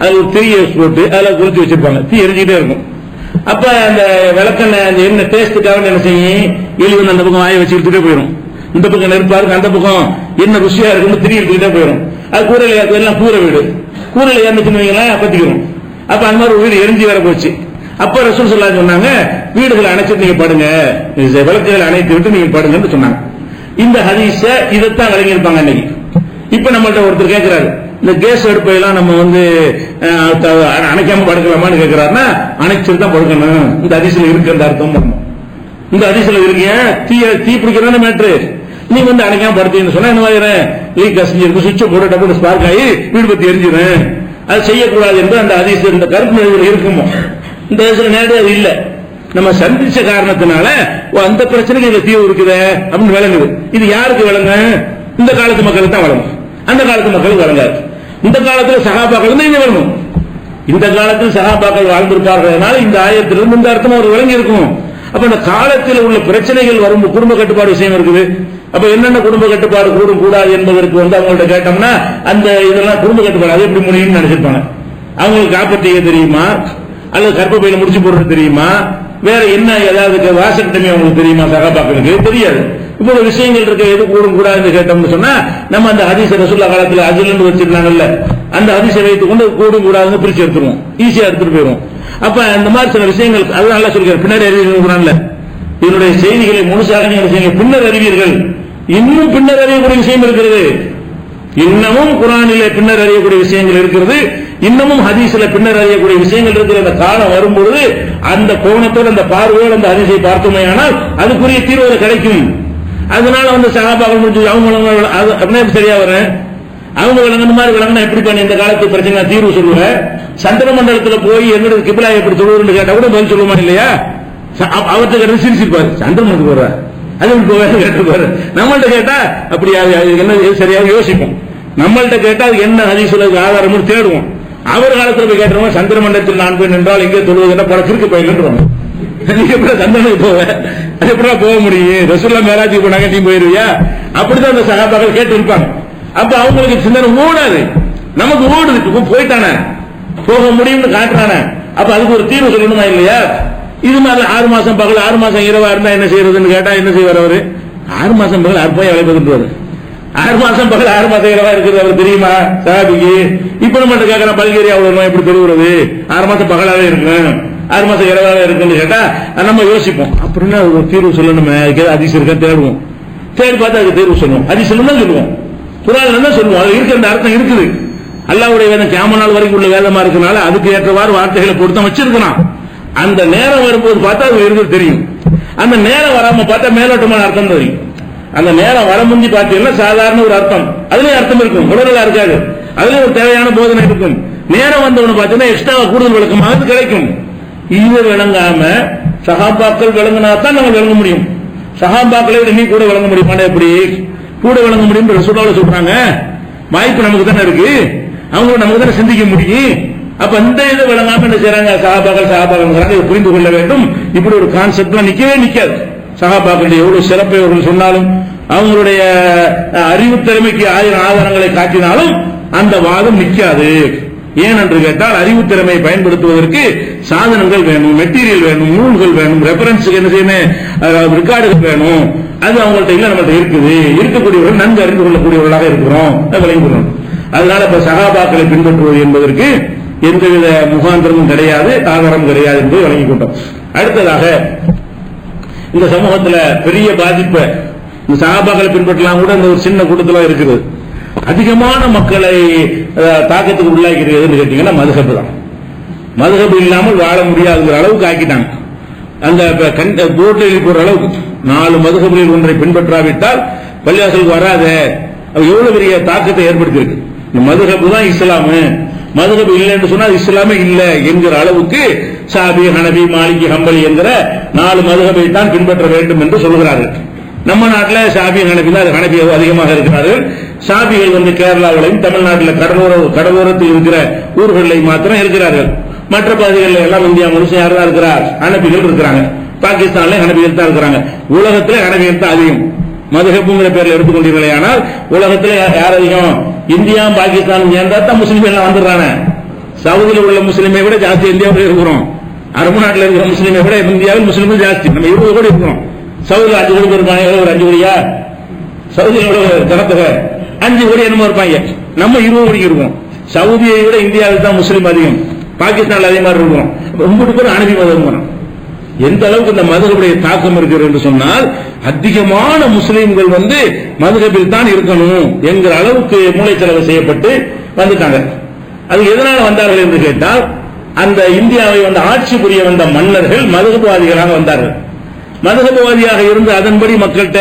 அதுல ஒரு திரியை போட்டு அதுல கொளுத்தி வச்சிருப்பாங்க. தீ எரிஞ்சுக்கிட்டே இருக்கும். அப்ப அந்த விளக்கெண்ணெய் அந்த என்ன டேஸ்டுக்காக என்ன செய்யும்? எலி வந்து அந்த பக்கம் வாயை வச்சுக்கிட்டே போயிடும். இந்த பக்கம் நெருப்பா இருக்கு, அந்த பக்கம் என்ன ருசியா இருக்குன்னு திரி எடுத்துக்கிட்டே போயிடும். அது கூரையில எல்லாம் கூரை வீடு, கூரையில ஏந்துச்சுன்னு பத்திக்கிறோம். அப்ப அந்த மாதிரி வீடு எரிஞ்சு வேற போச்சு. அப்ப ரசூல் ஸல்லல்லாஹு அலைஹி சொன்னாங்க, வீடுகளை அணைச்சிட்டு நீங்க படுங்க, விளக்குகளை அணைத்து விட்டு நீங்க படுங்கன்னு சொன்னாங்க. இந்த ஹதீஸ இதைத்தான் விளங்கியிருப்பாங்க அன்னைக்கு. இப்ப நம்மள்ட்ட ஒருத்தர் கேட்கிறாரு, இந்த கேஸ் அடுப்பையெல்லாம் நம்ம வந்து அணைக்காம படுக்கலாமான்னு கேட்கிறாருன்னா, அணைச்சிட்டு தான் படுக்கணும். இந்த ஹதீஸ்ல இருக்கு அந்த அர்த்தம். இந்த ஹதீஸ்ல இருக்கீங்க தீ பிடிக்கிறான மேட்ரு, நீ வந்து அணைக்காம படுத்தீங்கன்னு சொன்னா என்ன மாதிரி லீக் செஞ்சிருக்கு, சுவிட்சை போட்டு டப்பு ஸ்பார்க் ஆகி வீடு பத்தி எரிஞ்சிடும். அது செய்யக்கூடாது என்று அந்த ஹதீஸ் இந்த கருப்பு நிலையில் இருக்குமோ. இந்த ஹதீஸ்ல நேரடி அது இல்ல. நம்ம சந்திச்ச காரணத்தினால அந்த பிரச்சனைக்கு இந்த தீவு இருக்குது அப்படின்னு விளங்குது. இது யாருக்கு விளங்க? இந்த காலத்து மக்களுக்கு தான் வழங்கும், அந்த காலத்து மக்களுக்கு வழங்காது. இந்த காலத்துல சகாபாக்கள் தான் இங்க வழங்கும். இந்த காலத்தில் சகாபாக்கள் வாழ்ந்திருப்பார்கள். இந்த ஆயத்திலிருந்து இந்த அர்த்தம் ஒரு விளங்கி இருக்கும். அப்ப இந்த காலத்தில் உள்ள பிரச்சனைகள் வரும் குடும்ப கட்டுப்பாடு விஷயம் இருக்குது. அப்ப என்னென்ன குடும்ப கட்டுப்பாடு கூடும் கூடாது என்பதற்கு வந்து அவங்கள்ட்ட கேட்டோம்னா அந்த இதெல்லாம் குடும்ப கட்டுப்பாடு அது எப்படி முடியும்னு நினைச்சிருப்பாங்க. அவங்களுக்கு காப்பீட்டு தெரியுமா, அல்லது கர்ப்பப்பையில முடிச்சு போடுறது தெரியுமா, வேற என்ன ஏதாவது வாசகட்டமே அவங்களுக்கு தெரியுமா? சகாபாக்களுக்கு தெரியாது. இப்போ விஷயங்கள் இருக்க எது கூடும் கூடாதுன்னு கேட்டோம்னு சொன்னா நம்ம அந்த ஹதீஸ் ரசூலுல்லாஹ் காலத்துல அஜில் வச்சிருந்தாங்கல்ல, அந்த ஹதீஸை வைத்துக் கொண்டு கூடும் கூடாதுன்னு பிரிச்சு எடுத்துருவோம், ஈஸியா எடுத்துட்டு போயிடும். அப்ப இந்த மாதிரி சில விஷயங்கள் அதெல்லாம் நல்லா சொல்லிருக்காரு. பின்னாடி அறிவிக்கிறான்ல, இதனுடைய செய்திகளை முழுசாக நீங்க செய்யுங்க, பின்னர் அறிவீர்கள். இன்னும் பின்னர் அறியக்கூடிய விஷயம் இருக்கிறது, இன்னமும் குர்ஆனிலே பின்னர் அறியக்கூடிய விஷயங்கள் இருக்கிறது, இன்னமும் ஹதீஸ்ல பின்னர் அறியக்கூடிய விஷயங்கள் இருக்கிற அந்த காலம் வரும்பொழுது அந்த கோணத்தோடு அந்த பார்வையோடு அந்த ஹதீஸை பார்த்தோமேயானால் அதுக்குரிய தீர்வு கிடைக்கும். அதனால வந்து சஹாபாக்கள் முடிஞ்சு அவங்க சரியா வரும், அவங்க விளங்குன மாதிரி விளங்கினா எப்படி பண்ணி இந்த காலத்து பிரச்சனை தீர்வு சொல்லுவேன். சந்திர மண்டலத்தில் போய் என்னோட கிபிலா எப்படி சொல்லுவது கேட்டா கூட பதில் சொல்லுமா இல்லையா? அவர்கிட்ட கேட்டு சிரிச்சிருப்பாரு, சந்திரமனுக்கு போற அது கேட்டிருப்பாரு. நம்மள்ட்ட கேட்டா அப்படி என்ன சரியாக யோசிப்போம். நம்மள்ட்ட கேட்டா அது என்ன ஹதீஸ்ல ஆதாரம் தேடுவோம். அவர் காலத்தில் போய் கேட்டுருவோம், சந்திர மண்டலத்தில் நான் போய் நின்றால் எங்கே தொழுவதுன்னா படத்திற்கு போயிடுறோம். நீங்க எப்படி சந்திரனுக்கு போவ, அது எப்படா போக முடியும்? ரசூலுல்லாஹ் மேராஜுக்கு போனாங்க, நீ போயிருவியா? அப்படிதான் அந்த சஹாபாக்கள் கேட்டு இருப்பாங்க. அப்ப அவங்களுக்கு சிந்தனை ஓடாது, நமக்கு ஓடுது, போயிட்டானே போக முடியும்னு காட்டுறானே. அப்ப அதுக்கு ஒரு தீர்வு சொல்லணுமா இல்லையா? இது மாதிரி 6 மாசம் பகல் 6 மாசம் இரவா இருந்தா என்ன செய்யறதுன்னு கேட்டா என்ன செய்வார் அவரு? 6 மாசம் பகல் 6 போய் அழைப்பது, 6 மாசம் பகல் 6 மாசம் இரவா இருக்கிறது அவர் தெரியுமா சஹாபிக்கு? இப்ப நம்ம கேட்கிற பல்கேரியா எப்படி பெறுவது? 6 மாசம் பகலாவே இருக்கு, 6 மாசம் இரவாவே இருக்குன்னு கேட்டா நம்ம யோசிப்போம். அப்படின்னா ஒரு தீர்வு சொல்லணுமே, ஹதீஸ் இருக்க தேடுவோம், தேடி பார்த்து அதுக்கு தீர்வு சொல்லுவோம். ஹதீஸ் தான் சொல்லுவோம், குர்ஆன்ல தான் சொல்லுவோம். அது இருக்கிற அந்த அர்த்தம் இருக்குது. அல்லாஹ்வுடைய வேதம் கியாமத் நாள் வரைக்கும் உள்ள வேதமா இருக்கனால அதுக்கு ஏற்றவாறு வார்த்தைகளை பொருத்தம் வச்சிருக்கலாம். அந்த நேரம் வரும்போது பார்த்தா அது இருக்கிறது தெரியும். அந்த நேரம் வராம பார்த்தா மேலோட்டமான அர்த்தம் தெரியும். அந்த நேரம் வர முந்தி பார்த்தீங்கன்னா சாதாரண ஒரு அர்த்தம், அதுலயும் அர்த்தம் இருக்கும், உடனே இருக்காது, அதுலயும் ஒரு தேவையான போதனை இருக்கும். நேரம் வந்தவனு பார்த்தீங்கன்னா எக்ஸ்ட்ரா கூடுதல் விளக்கமாக கிடைக்கும். இது விளங்காம சஹாபாக்கள் விளங்கினாதான் நம்ம விளங்க முடியும். சஹாபாக்களை நீ கூட விளங்க முடியுமா? எப்படி கூட விளங்க முடியும்? ரசூலுல்லாஹ் சொல்றாங்க, வாய்ப்பு நமக்கு தானே இருக்கு, அவங்க நமக்கு தானே சிந்திக்க முடியும். அப்ப இந்த இது விளங்காம என்ன செய்யறாங்க? சஹாபாக்கள் புரிந்து கொள்ள வேண்டும். இப்படி ஒரு கான்செப்ட்லாம் நிக்கவே நிக்காது. சஹாபாக்களுடைய எவ்வளவு சிறப்பை அவர்கள் சொன்னாலும், அவங்களுடைய அறிவு திறமைக்கு 1000 ஆதாரங்களை காட்டினாலும் அந்த வாதம் நிக்காது. ஏன் என்று கேட்டால் அறிவு திறமையை பயன்படுத்துவதற்கு சாதனங்கள் வேணும், மெட்டீரியல் வேணும், நூல்கள் வேணும், ரெஃபரன்ஸுக்கு என்ன செய்யணும், ரெக்கார்டுகள் வேணும். அது அவங்கள்ட்ட இல்ல, நம்மள்ட்ட இருக்குது. இருக்கக்கூடியவர்கள் நன்கு அறிந்து கொள்ளக்கூடியவர்களாக இருக்கிறோம், விளங்குகிறோம். அதனால இப்ப சஹாபாக்களை பின்பற்றுவது என்பதற்கு எந்தவித முகாந்திரமும் கிடையாது, ஆதாரம் கிடையாது என்று வழங்கிக் கொண்டோம். அடுத்ததாக இந்த சமூகத்தில் பெரிய பாதிப்பை இந்த சஹாபாக்களை பின்பற்றலாம் கூட இந்த ஒரு சின்ன கூட்டத்தில் இருக்குது. அதிகமான மக்களை தாக்கத்துக்கு உள்ளாக்கிறது கேட்டீங்கன்னா மதுஹப் தான். மதுஹப் இல்லாமல் வாழ முடியாதுங்கிற அளவுக்கு ஆக்கிட்டாங்க. அந்த போட்டில் இருக்கிற அளவுக்கு 4 மதுஹப்களில் ஒன்றை பின்பற்றாவிட்டால் பள்ளிவாசலுக்கு வராத, எவ்வளவு பெரிய தாக்கத்தை ஏற்படுத்தியிருக்கு. இந்த மதுஹப் தான் இஸ்லாமு, மதுஹப் இல்லை என்று சொன்னால் இஸ்லாமே இல்லை என்கிற அளவுக்கு ஷாஃபி, ஹனபி, மாலிகி, ஹம்பலி என்கிற 4 மதுஹபை தான் பின்பற்ற வேண்டும் என்று சொல்கிறார்கள். நம்ம நாட்டில் ஷாஃபி, ஹனபி தான், ஹனபி அதிகமாக இருக்கிறார்கள். ஷாஃபிகள் வந்து கேரளாவிலையும் தமிழ்நாட்டில் கடலோரத்தில் இருக்கிற ஊர்களில் மாத்திரம் இருக்கிறார்கள். மற்ற பகுதிகளில் எல்லாம் இந்தியா முழுசும் யார் தான் இருக்கிறார்? ஹனபிகள் இருக்கிறாங்க. பாகிஸ்தான்ல ஹனபிகள் தான் இருக்கிறாங்க. உலகத்தில் ஹனபிகள் தான் அதிகம். மதுஹப்ங்கிற பேர்ல எடுத்துக்கொண்டீர்களே, ஆனால் உலகத்தில் யார் அதிகம்? இந்தியா பாகிஸ்தான் சேர்ந்தா தான் முஸ்லீம் எல்லாம் வந்துடுறாங்க. சவுதியில் உள்ள முஸ்லீமை விட ஜாஸ்தி இந்தியாவில் இருக்கிறோம். அரபு நாட்டில் இருக்கிற முஸ்லீமை விட இந்தியாவில் முஸ்லீம்கள் ஜாஸ்தி. நம்ம 20 கோடி இருக்கிறோம். சவுதியில் 5 கோடி இருப்பாங்க. ஒரு 5 கோடியா? சவுதியில் உள்ள ஜனத்தொகை 5 கோடி என்னமோ இருப்பாங்க. நம்ம 20 கோடிக்கு இருக்கோம். சவுதியை விட இந்தியாவில் தான் முஸ்லீம் அதிகம், பாகிஸ்தான்ல அதே மாதிரி இருக்கிறோம். ரொம்ப பேர் ஹனபி மதம். எந்த அளவுக்கு இந்த மதுஹபுடைய தாக்கம் இருக்கிறது என்று சொன்னால், அதிகமான முஸ்லீம்கள் வந்து மதுஹபில் தான் இருக்கணும் என்கிற அளவுக்கு மூளைச்சலவை செய்யப்பட்டு வந்துட்டாங்க. அது எதனால வந்தார்கள் என்று கேட்டால், அந்த இந்தியாவை வந்து ஆட்சி புரிய வந்த மன்னர்கள் மதுஹப்வாதிகளாக வந்தார்கள். மதுஹப்வாதியாக இருந்து அதன்படி மக்கள்கிட்ட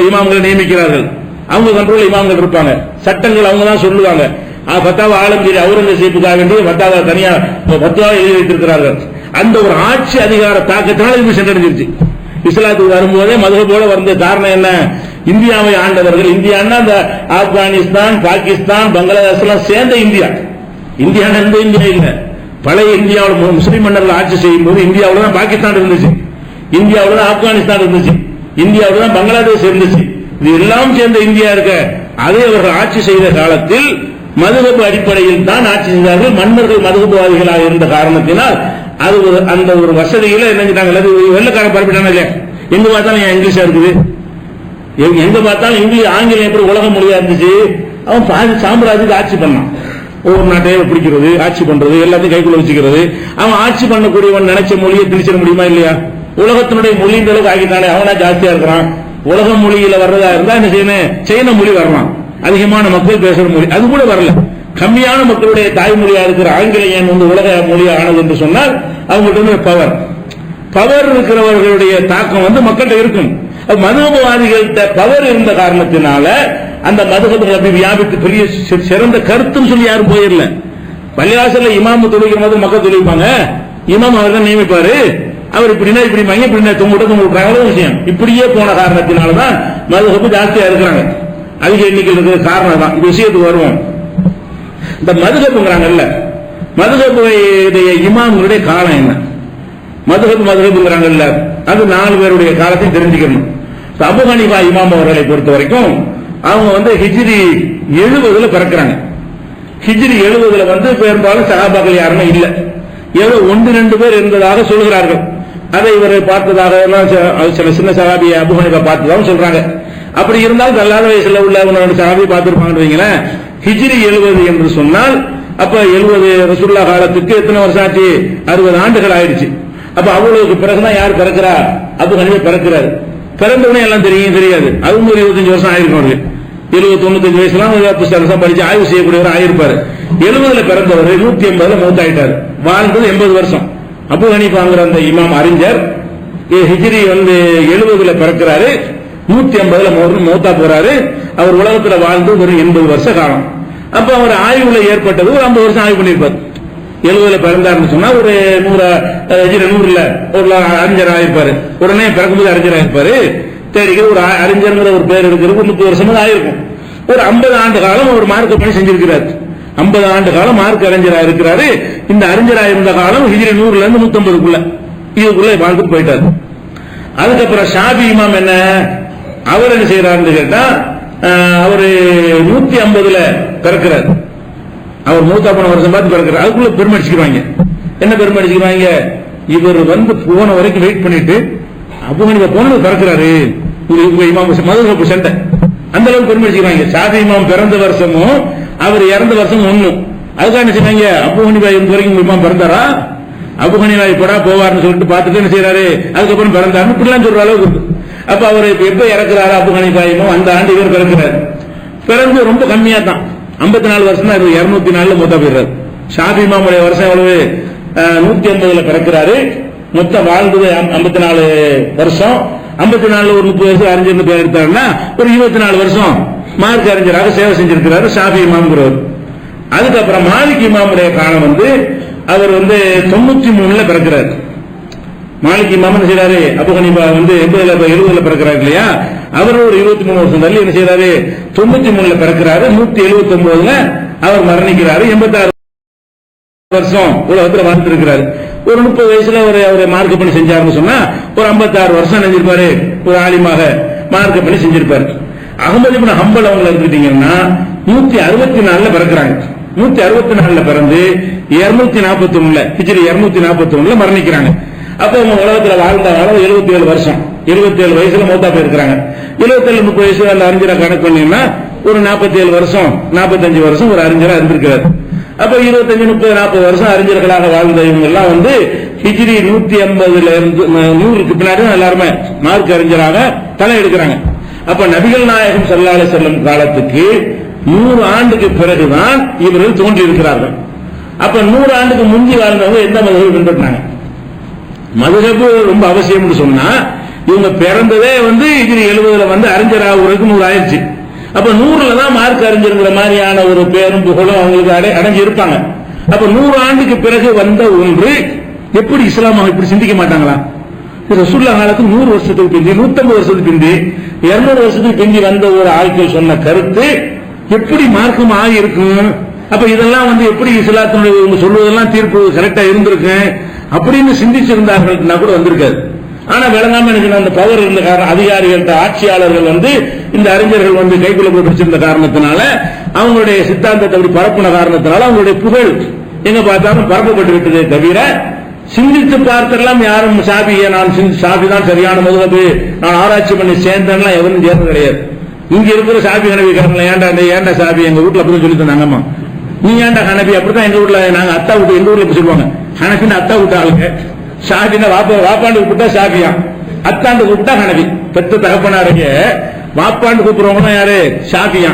இமாம்களை நியமிக்கிறார்கள். அவங்க கண்ட்ரோல் இமாம்கள் இருப்பாங்க, சட்டங்கள் அவங்க தான் சொல்லுவாங்க. ஃபத்தாவா ஆலம்கீர் அவுரங்கசீப்புக்காக வேண்டிய ஃபத்தாவா தனியா ஃபத்வா எழுதி வைத்திருக்கிறார்கள். அந்த ஒரு ஆட்சி அதிகார தாக்கத்தினால் இது சென்றடைஞ்சிருச்சு. இஸ்லாத்துக்கு வரும்போதே மதுஹபோட வந்த காரணம் என்ன? இந்தியாவை ஆண்டவர்கள், இந்தியான்னா அந்த ஆப்கானிஸ்தான், பாகிஸ்தான், பங்களாதேஷ் எல்லாம் சேர்ந்த இந்தியா. இந்தியா இருந்த இந்தியா இல்ல. பழைய இந்தியாவில் முஸ்லீம் மன்னர்கள் ஆட்சி செய்யும் போது இந்தியாவில் தான் பாகிஸ்தான் இருந்துச்சு, இந்தியாவில் தான் ஆப்கானிஸ்தான் இருந்துச்சு, இந்தியாவில் தான் பங்களாதேஷ் இருந்துச்சு. இது எல்லாம் சேர்ந்த இந்தியா இருக்க. அதை அவர்கள் ஆட்சி செய்த காலத்தில் மதுஹப் அடிப்படையில் தான் ஆட்சி செய்தார்கள். மன்னர்கள் மதுஹப்வாதிகளாக இருந்த காரணத்தினால் அது அந்த ஒரு வசதியில என்ன செஞ்சாங்க, வெள்ளக்காரன் பரப்பிட்டாங்க இல்லையா? எங்க பார்த்தாலும் என் இங்கிலீஷா இருக்குது, எங்க பார்த்தாலும் இங்கிலீஷ் ஆங்கிலம் எப்படி உலக மொழியா இருந்துச்சு, அவன் பாதி சாம்ராஜ்யத்துக்கு ஆட்சி பண்ணான். ஒவ்வொரு நாட்டையும் பிடிக்கிறது, ஆட்சி பண்றது, எல்லாத்தையும் கைக்குள்ள வச்சுக்கிறது. அவன் ஆட்சி பண்ணக்கூடியவன் நினைச்ச மொழியை திணிச்சிட முடியுமா இல்லையா? உலகத்தினுடைய மொழின்ற அளவுக்கு ஆகிட்டானே, அவனா ஜாஸ்தியா இருக்கிறான். உலக மொழியில வர்றதா இருந்தா என்ன செய்யணும், சைன மொழி வரலாம், அதிகமான மக்கள் பேசுற மொழி. அது கூட வரல, கம்மியான மக்களுடைய தாய்மொழியா இருக்கிற ஆங்கிலேயன் உலக மொழியா ஆனது என்று சொன்னால் அவங்கள்ட்ட பவர் இருக்கிறவர்களுடைய தாக்கம் மக்கள்கிட்ட இருக்கும். மதுகபவாதிகள்கிட்ட பவர் இருந்த காரணத்தினால அந்த மதுகபுகள் அப்படி வியாபித்து பெரிய சிறந்த கருத்துன்னு சொல்லி யாரும் போயிடல. பள்ளிவாசல்ல இமாம் தொழுகிற மாதிரி மக்கள் தொழுவிப்பாங்க, இமாம் அவர் தான் நியமிப்பாரு, அவர் இப்படின்னா இப்படி தொங்கிட்ட விஷயம் இப்படியே போன காரணத்தினாலதான் மதுகபு ஜாஸ்தியா இருக்கிறாங்க, அதிக எண்ணிக்கையில் இருக்கிற காரணம் தான். இந்த விஷயத்துக்கு வருவோம். இந்த மதுகபுங்கிறாங்கல்ல, மதுகபுடைய இமாம்களுடைய காலம் என்ன? மதுகபுங்கிறாங்கல்ல, அது 4 பேருடைய காலத்தை தெரிஞ்சுக்கணும். அபு ஹனீஃபா இமாம் அவர்களை பொறுத்த வரைக்கும் அவங்க ஹிஜ்ரி 70 பிறக்கிறாங்க. ஹிஜ்ரி 70 பெரும்பாலும் சஹாபாக்கள் யாருமே இல்ல, ஏதோ 1-2 பேர் இருந்ததாக சொல்கிறார்கள். அதை இவர் பார்த்ததாக சில சின்ன சஹாபியை அபு ஹனீஃபா பார்த்ததாக சொல்றாங்க. அப்படி இருந்தால் அல்லாத வயசுல உள்ள சஹாபியை பார்த்திருப்பாங்கன்னு வைங்களேன். ஹிஜ்ரி 70 என்று சொன்னால் அப்ப 70 ரசூலுல்லாஹ் காலத்துக்கு எத்தனை வருஷம் ஆச்சு? 60 ஆண்டுகள் ஆயிடுச்சு. அப்ப அவ்வளவுக்கு பிறகுதான் யார் பிறக்கிறா? Abu Hanifa பிறக்கிறாரு. பிறந்தவனே எல்லாம் தெரியாது, அதுவும் ஒரு 25 வருஷம் ஆயிருக்கும். அவருக்கு 70-95 வயசுலாம் புத்தகம் படிச்சு ஆய்வு செய்யக்கூடியவர் ஆயிருப்பாரு. 70 பிறந்தவர் 180 மௌத்தாயிட்டாரு, வாழ்ந்தது 80 வருஷம். அபு ஹனீஃபாங்கிற அந்த இமாம் அறிஞர் ஹிஜ்ரி 70 பிறக்கிறாரு, 180 மௌத்தா போறாரு. அவர் உலகத்துல வாழ்ந்து ஒரு 80 வருஷ காலம். அப்ப அவர் ஆய்வுல ஏற்பட்டது ஒரு 50 வருஷம் ஆய்வு பண்ணிருப்பார். 70 பிறந்தாருன்னு சொன்னா ஒரு 100 ஒரு அறிஞர் ஆயிருப்பாரு. உடனே பிறக்கும்போது அறிஞர் ஆயிருப்பாரு. தேடிக்க ஒரு அறிஞர் ஒரு பேர் இருக்கிறது 30 வருஷம் ஆயிருக்கும். ஒரு 50 ஆண்டு காலம் அவர் மார்க்க பணி செஞ்சிருக்கிறார். 50 ஆண்டு காலம் மார்க்க அறிஞரா இருக்கிறாரு. இந்த அறிஞரா இருந்த காலம் ஹிஜ்ரி 100 இருந்து 150 இதுக்குள்ள வாழ்ந்துட்டு போயிட்டாரு. அதுக்கப்புறம் ஷாபி இமாம் என்ன, அவர் என்ன செய்யறாருன்னு கேட்டா, அவரு 150 பிறக்கிறார். அவர் 150 வருஷம் பார்த்து பிறக்கிறார். அதுக்குள்ள பெருமை அடிச்சுக்கிறாங்க. என்ன பெருமை அடிச்சுக்கிறாங்க? இவர் போன வரைக்கும் வெயிட் பண்ணிட்டு அபு ஹனீஃபா போனது பிறக்கிறாரு, இமாம் மதுஹப் சண்டை, அந்த அளவுக்கு பெருமை அடிச்சுக்கிறாங்க. ஷாஃபி இமாம் பிறந்த வருஷமும் அவர் இறந்த வருஷம் ஒண்ணு. அதுக்காக என்ன செய்வாங்க, அபு ஹனீஃபா இருந்த வரைக்கும் இமாம் பிறந்தாரா, அபு ஹனீஃபா இப்படா போவார்னு சொல்லிட்டு பார்த்துட்டு என்ன செய்யறாரு, அதுக்கப்புறம் பிறந்தாரு இப்படிலாம் சொல்ற அளவுக்கு இருக்கு. அப்ப அவர் எப்ப இறக்குறாரு அபு ஹனீஃபா இமாம், அந்த ஆண்டு இவர் பிறக்கிறார். பிறந்து ரொம்ப கம்மியா தான், 54 வருஷம் தான், 204 மொத்தம் போயிடுறாரு. ஷாஃபி இமாமுடைய வருஷம் எவ்வளவு? 180 பிறக்கிறாரு. மொத்தம் வாழ்ந்தது 54 வருஷம். 54 ஒரு 30 வருஷம் அறிஞர் பேர் எடுத்தாருன்னா ஒரு 24 வருஷம் மார்க் அறிஞராக சேவை செஞ்சிருக்கிறாரு ஷாஃபி இமாம்ங்கிறவர். அதுக்கப்புறம் மாலிக் இமாமுடைய காலம் அவர் 93 பிறக்கிறார். மாலிக் இமாம் என்ன செய்யறாரு, அபு ஹனீஃபா 70 பிறக்கிறாரு இல்லையா, அவர் ஒரு 23 வருஷம் தள்ளி என்ன செய்யறாரு, 93 பிறக்கிறாரு. 179 அவர் மரணிக்கிறாரு. 86 வருஷம் உலகத்தில் வாழ்ந்திருக்கிறாரு. ஒரு 30 வயசுல அவர் மார்க்க பணி செஞ்சாருன்னு சொன்னா ஒரு 56 வருஷம் நினைஞ்சிருப்பாரு, ஒரு ஆலிமாக மார்க்க பணி செஞ்சிருப்பாரு. அஹ்மது இப்னு ஹம்பல் அவங்க எடுத்துட்டீங்கன்னா 164 பிறக்கிறாங்க. 164 பிறந்து 241 ஹிஜ்ரி 241 மரணிக்கிறாங்க. அப்ப அவங்க உலகத்துல வாழ்ந்த காலம் 77 வருஷம். 27 வயசுல மௌத்தா போயிருக்கிறாங்க. 27-30 வயசுல அந்த அறிஞரை கணக்கு பண்ணீங்கன்னா ஒரு 47 வருஷம் 45 வருஷம் ஒரு அறிஞரா இருந்திருக்கிறார். அப்ப 25-30-40 வருஷம் அறிஞர்களாக வாழ்ந்த இவங்க எல்லாம் ஹிஜ்ரி 180 இருந்து 100க்கு பின்னாடி எல்லாருமே மார்க் அறிஞராக தலை எடுக்கிறாங்க. அப்ப நபிகள் நாயகம் ஸல்லல்லாஹு அலைஹி வஸல்லம் காலத்துக்கு 100 ஆண்டுக்கு பிறகுதான் இவர்கள் தோன்றி இருக்கிறார்கள். அப்ப 100 ஆண்டுக்கு முந்தி வாழ்ந்தவங்க எந்த மதுஹபை பின்பற்றினாங்க? மதுஹபு ரொம்ப அவசியம் சொன்னா இவங்க பிறந்ததே ஹிஜ்ரி 70 அறிஞராக 100 ஆயிடுச்சு. அப்ப 100ல தான் மார்க் அறிஞருங்கிற மாதிரியான ஒரு பேரும் புகழும் அவங்களுக்கு அடங்கி இருப்பாங்க. அப்ப 100 ஆண்டுக்கு பிறகு வந்த ஒன்று எப்படி இஸ்லாம் இப்படி சிந்திக்க மாட்டாங்களா? ரசூலுல்லாஹ் காலத்துக்கு 100 வருஷத்துக்கு பிந்தி, 150 வருஷத்துக்கு பிந்தி, 200 வருஷத்துக்கு பிந்தி வந்த ஒரு ஆட்கள் சொன்ன கருத்து எப்படி மார்க்கம் ஆகி இருக்கும்? அப்ப இதெல்லாம் எப்படி இஸ்லாத்தினுடைய இவங்க சொல்வதெல்லாம் தீர்ப்பு கரெக்டா இருந்திருக்கு அப்படின்னு சிந்திச்சிருந்தார்கள் கூட வந்திருக்காது. ஆனா விளங்காம எனக்கு அந்த பவர் இருந்த காரணம், அதிகாரிகள் ஆட்சியாளர்கள் இந்த அறிஞர்கள் கைக்குள்ள போட்டு வச்சிருந்த காரணத்தினால, அவங்களுடைய சித்தாந்தத்தை அப்படி பரப்புன காரணத்தினால அவங்களுடைய புகழ் எங்க பார்த்தாலும் பரப்பப்பட்டு விட்டதே தவிர சிந்தித்து பார்த்தெல்லாம் யாரும் ஷாபியை நான் ஷாபி தான் சரியான மதுஹப், நான் ஆராய்ச்சி பண்ணி சேர்ந்தேன்லாம் எவரும் சேர்ந்து கிடையாது. இங்க இருக்கிற ஷாபி ஹனபிக்காரங்கள ஏன்டா ஷாபி எங்க வீட்டுல அப்படி சொல்லி தந்தாங்கம்மா, நீ ஏன்டா ஹனபி, அப்படித்தான் எங்க வீட்டுல நாங்க அத்தா விட்டு எங்க ஊர்ல சொல்லுவாங்க, ஹனபின்னு அத்தா விட்ட ஆளுங்க, ஷாபின்னா வாப்பாண்டு கூப்பிட்டா ஷாபியா, அத்தாண்டு கூப்பிட்டா ஹனபி. பெத்த தகப்பனாருங்க வாப்பாண்டு கூப்பிடுறவங்க யாரு ஷாபியா,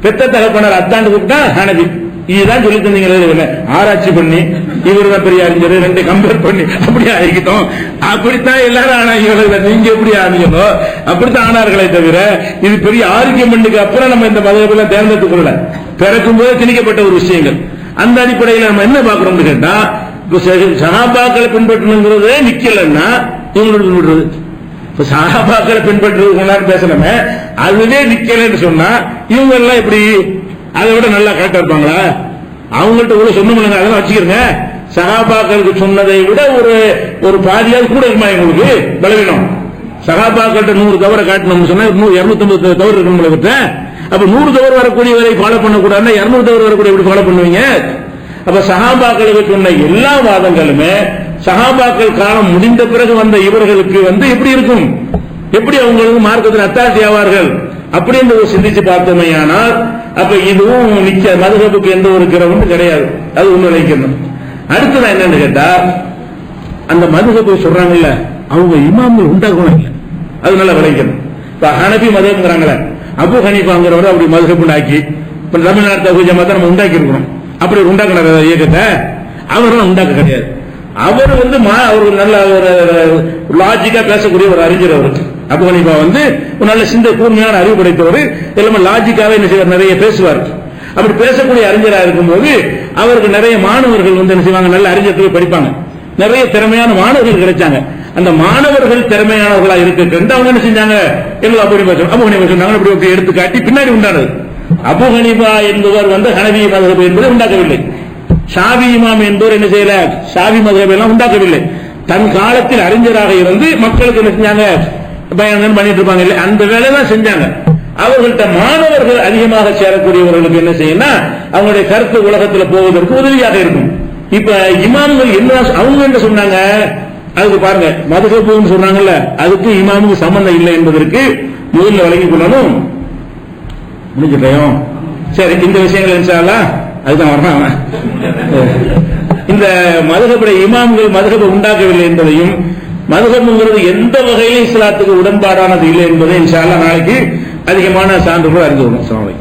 பெத்த தகப்பனார் அத்தாண்டு கூப்பிட்டா ஹனபி. இதுதான் சொல்லி தந்தீங்க. ஆராய்ச்சி பண்ணி இவர் தான் பெரிய அறிஞர், ரெண்டு கம்பேர் பண்ணி அப்படி ஆகிக்கிட்டோம். அப்படித்தான் எல்லாரும் ஆனாங்க. நீங்க எப்படி ஆனீங்களோ அப்படித்தான் ஆனார்களே தவிர இது பெரிய ஆரோக்கியமண்டுக்கு அப்புறம் நம்ம இந்த மதம் தேர்ந்தெடுத்துக் கொள்ள பிறக்கும் போது திணிக்கப்பட்ட ஒரு விஷயங்கள். அந்த அடிப்படையில் நம்ம என்ன பாக்குறோம்னு கேட்டா, சஹாபாக்களை பின்பற்றணுங்கிறதே நிக்கலன்னா இவங்களோட பின்பற்றுறது, இப்ப சஹாபாக்களை பின்பற்றுறது பேசணுமே அதுவே நிக்கலன்னு சொன்னா இவங்க எல்லாம் எப்படி அதை விட நல்லா கரெக்டா இருப்பாங்களா? அவங்கள்ட்ட கூட சொன்னோம்ல, அதெல்லாம் வச்சுக்கிறங்க. சஹாபாக்களுக்கு சொன்னதை விட ஒரு பாதியாவது கூட இருக்குமா எங்களுக்கு பலவீனம்? சஹாபாக்கள்கிட்ட 100 தவறை காட்டணும்னு சொன்னா 250 தவறு இருக்கு. அப்ப 100 தவறு வரக்கூடியவரை ஃபாலோ பண்ணக்கூடாதுன்னா 200 தவறு வரக்கூடிய எப்படி ஃபாலோ பண்ணுவீங்க? அப்ப சஹாபாக்களுக்கு சொன்ன எல்லா வாதங்களுமே சஹாபாக்கள் காலம் முடிந்த பிறகு வந்த இவர்களுக்கு எப்படி இருக்கும், எப்படி அவங்களுக்கு மார்க்கத்தில் அத்தாட்சி ஆவார்கள் அப்படின்னு சிந்திச்சு பார்த்தோமையானால் அப்ப இதுவும் மதுஹபுக்கு எந்த ஒரு கிரவும் கிடையாது. அது ஒண்ணு நினைக்கணும். அடுத்ததான் என்னன்னு கேட்டா, அந்த மதுஹபை சொல்றாங்கல்ல அவங்க இமாம்கள் உண்டாக்கணும் இல்ல, அது நல்லா விளைக்கணும். இப்ப ஹனபி மதுஹப்ங்கறாங்களே, அபு ஹனீஃபாங்கிறவர் அப்படி மதுஹப் உண்டாக்கி இப்ப தமிழ்நாடு தௌஹீத் ஜமாத்தை நம்ம உண்டாக்கி இருக்கிறோம். அப்படி ஒரு உண்டாக்குற இயக்கத்தை அவரெல்லாம் உண்டாக்க கிடையாது. அவர் அவர் நல்ல ஒரு லாஜிக்கா பேசக்கூடிய ஒரு அறிஞர். அவருக்கு அபு ஹனீஃபா ஒரு நல்ல கூர்மையான அறிவு படைத்தவர், எல்லாமே லாஜிக்காவே நிறைய பேசுவார். அப்படி பேசக்கூடிய அறிஞரா இருக்கும்போது அவருக்கு நிறைய மாணவர்கள் என்ன செய்வாங்க, நல்ல அறிஞர்கள் படிப்பாங்க, நிறைய திறமையான மாணவர்கள் கிடைச்சாங்க. அந்த மாணவர்கள் திறமையானவர்களா இருக்க அவங்க என்ன செஞ்சாங்க, எங்களை அபு ஹனீஃபா சொன்னாங்க. அப்படி எடுத்து காட்டி பின்னாடி உண்டானது. அபு ஹனீஃபா என்பவர் ஹனபி மதுஹப் என்பதை உண்டாக்கவில்லை. ஷாஃபி இமாம் என்பவர் என்ன செய்யல, ஷாஃபி மதுஹப் எல்லாம் உண்டாக்கவில்லை. தன் காலத்தில் அறிஞராக இருந்து மக்களுக்கு என்ன செஞ்சாங்க, பயணம் பண்ணிட்டு இருப்பாங்க இல்ல, அந்த வேலைதான் செஞ்சாங்க. அவர்கள்ட்ட மாணவர்கள் அதிகமாக சேரக்கூடியவர்களுக்கு என்ன செய்யணும், அவங்களுடைய கருத்து உலகத்தில் போவதற்கு உதவியாக இருக்கும். இப்ப இமாம்கள் என்ன அவங்க என்ன சொன்னாங்க, அதுக்கு பாருங்க மதுஹப்னு சொன்னாங்கல்ல, அதுக்கு இமாமுக்கு சம்பந்தம் இல்லை என்பதற்கு முதல்ல வழங்கிக் கொள்ளணும். முடிஞ்சிட்டோம். சரி, இந்த விஷயங்கள் இன்ஷா அல்லாஹ் அதுதான் வரணும். இந்த மதுஹபுடைய இமாம்கள் மதுஹபை உண்டாக்கவில்லை என்பதையும், மதுஹப்ங்கிறது எந்த வகையிலும் இஸ்லாத்துக்கு உடன்பாடானது இல்லை என்பதை இன்ஷா அல்லாஹ் நாளைக்கு அதிகமான சான்றுகள் அறிந்து கொள்ளும்.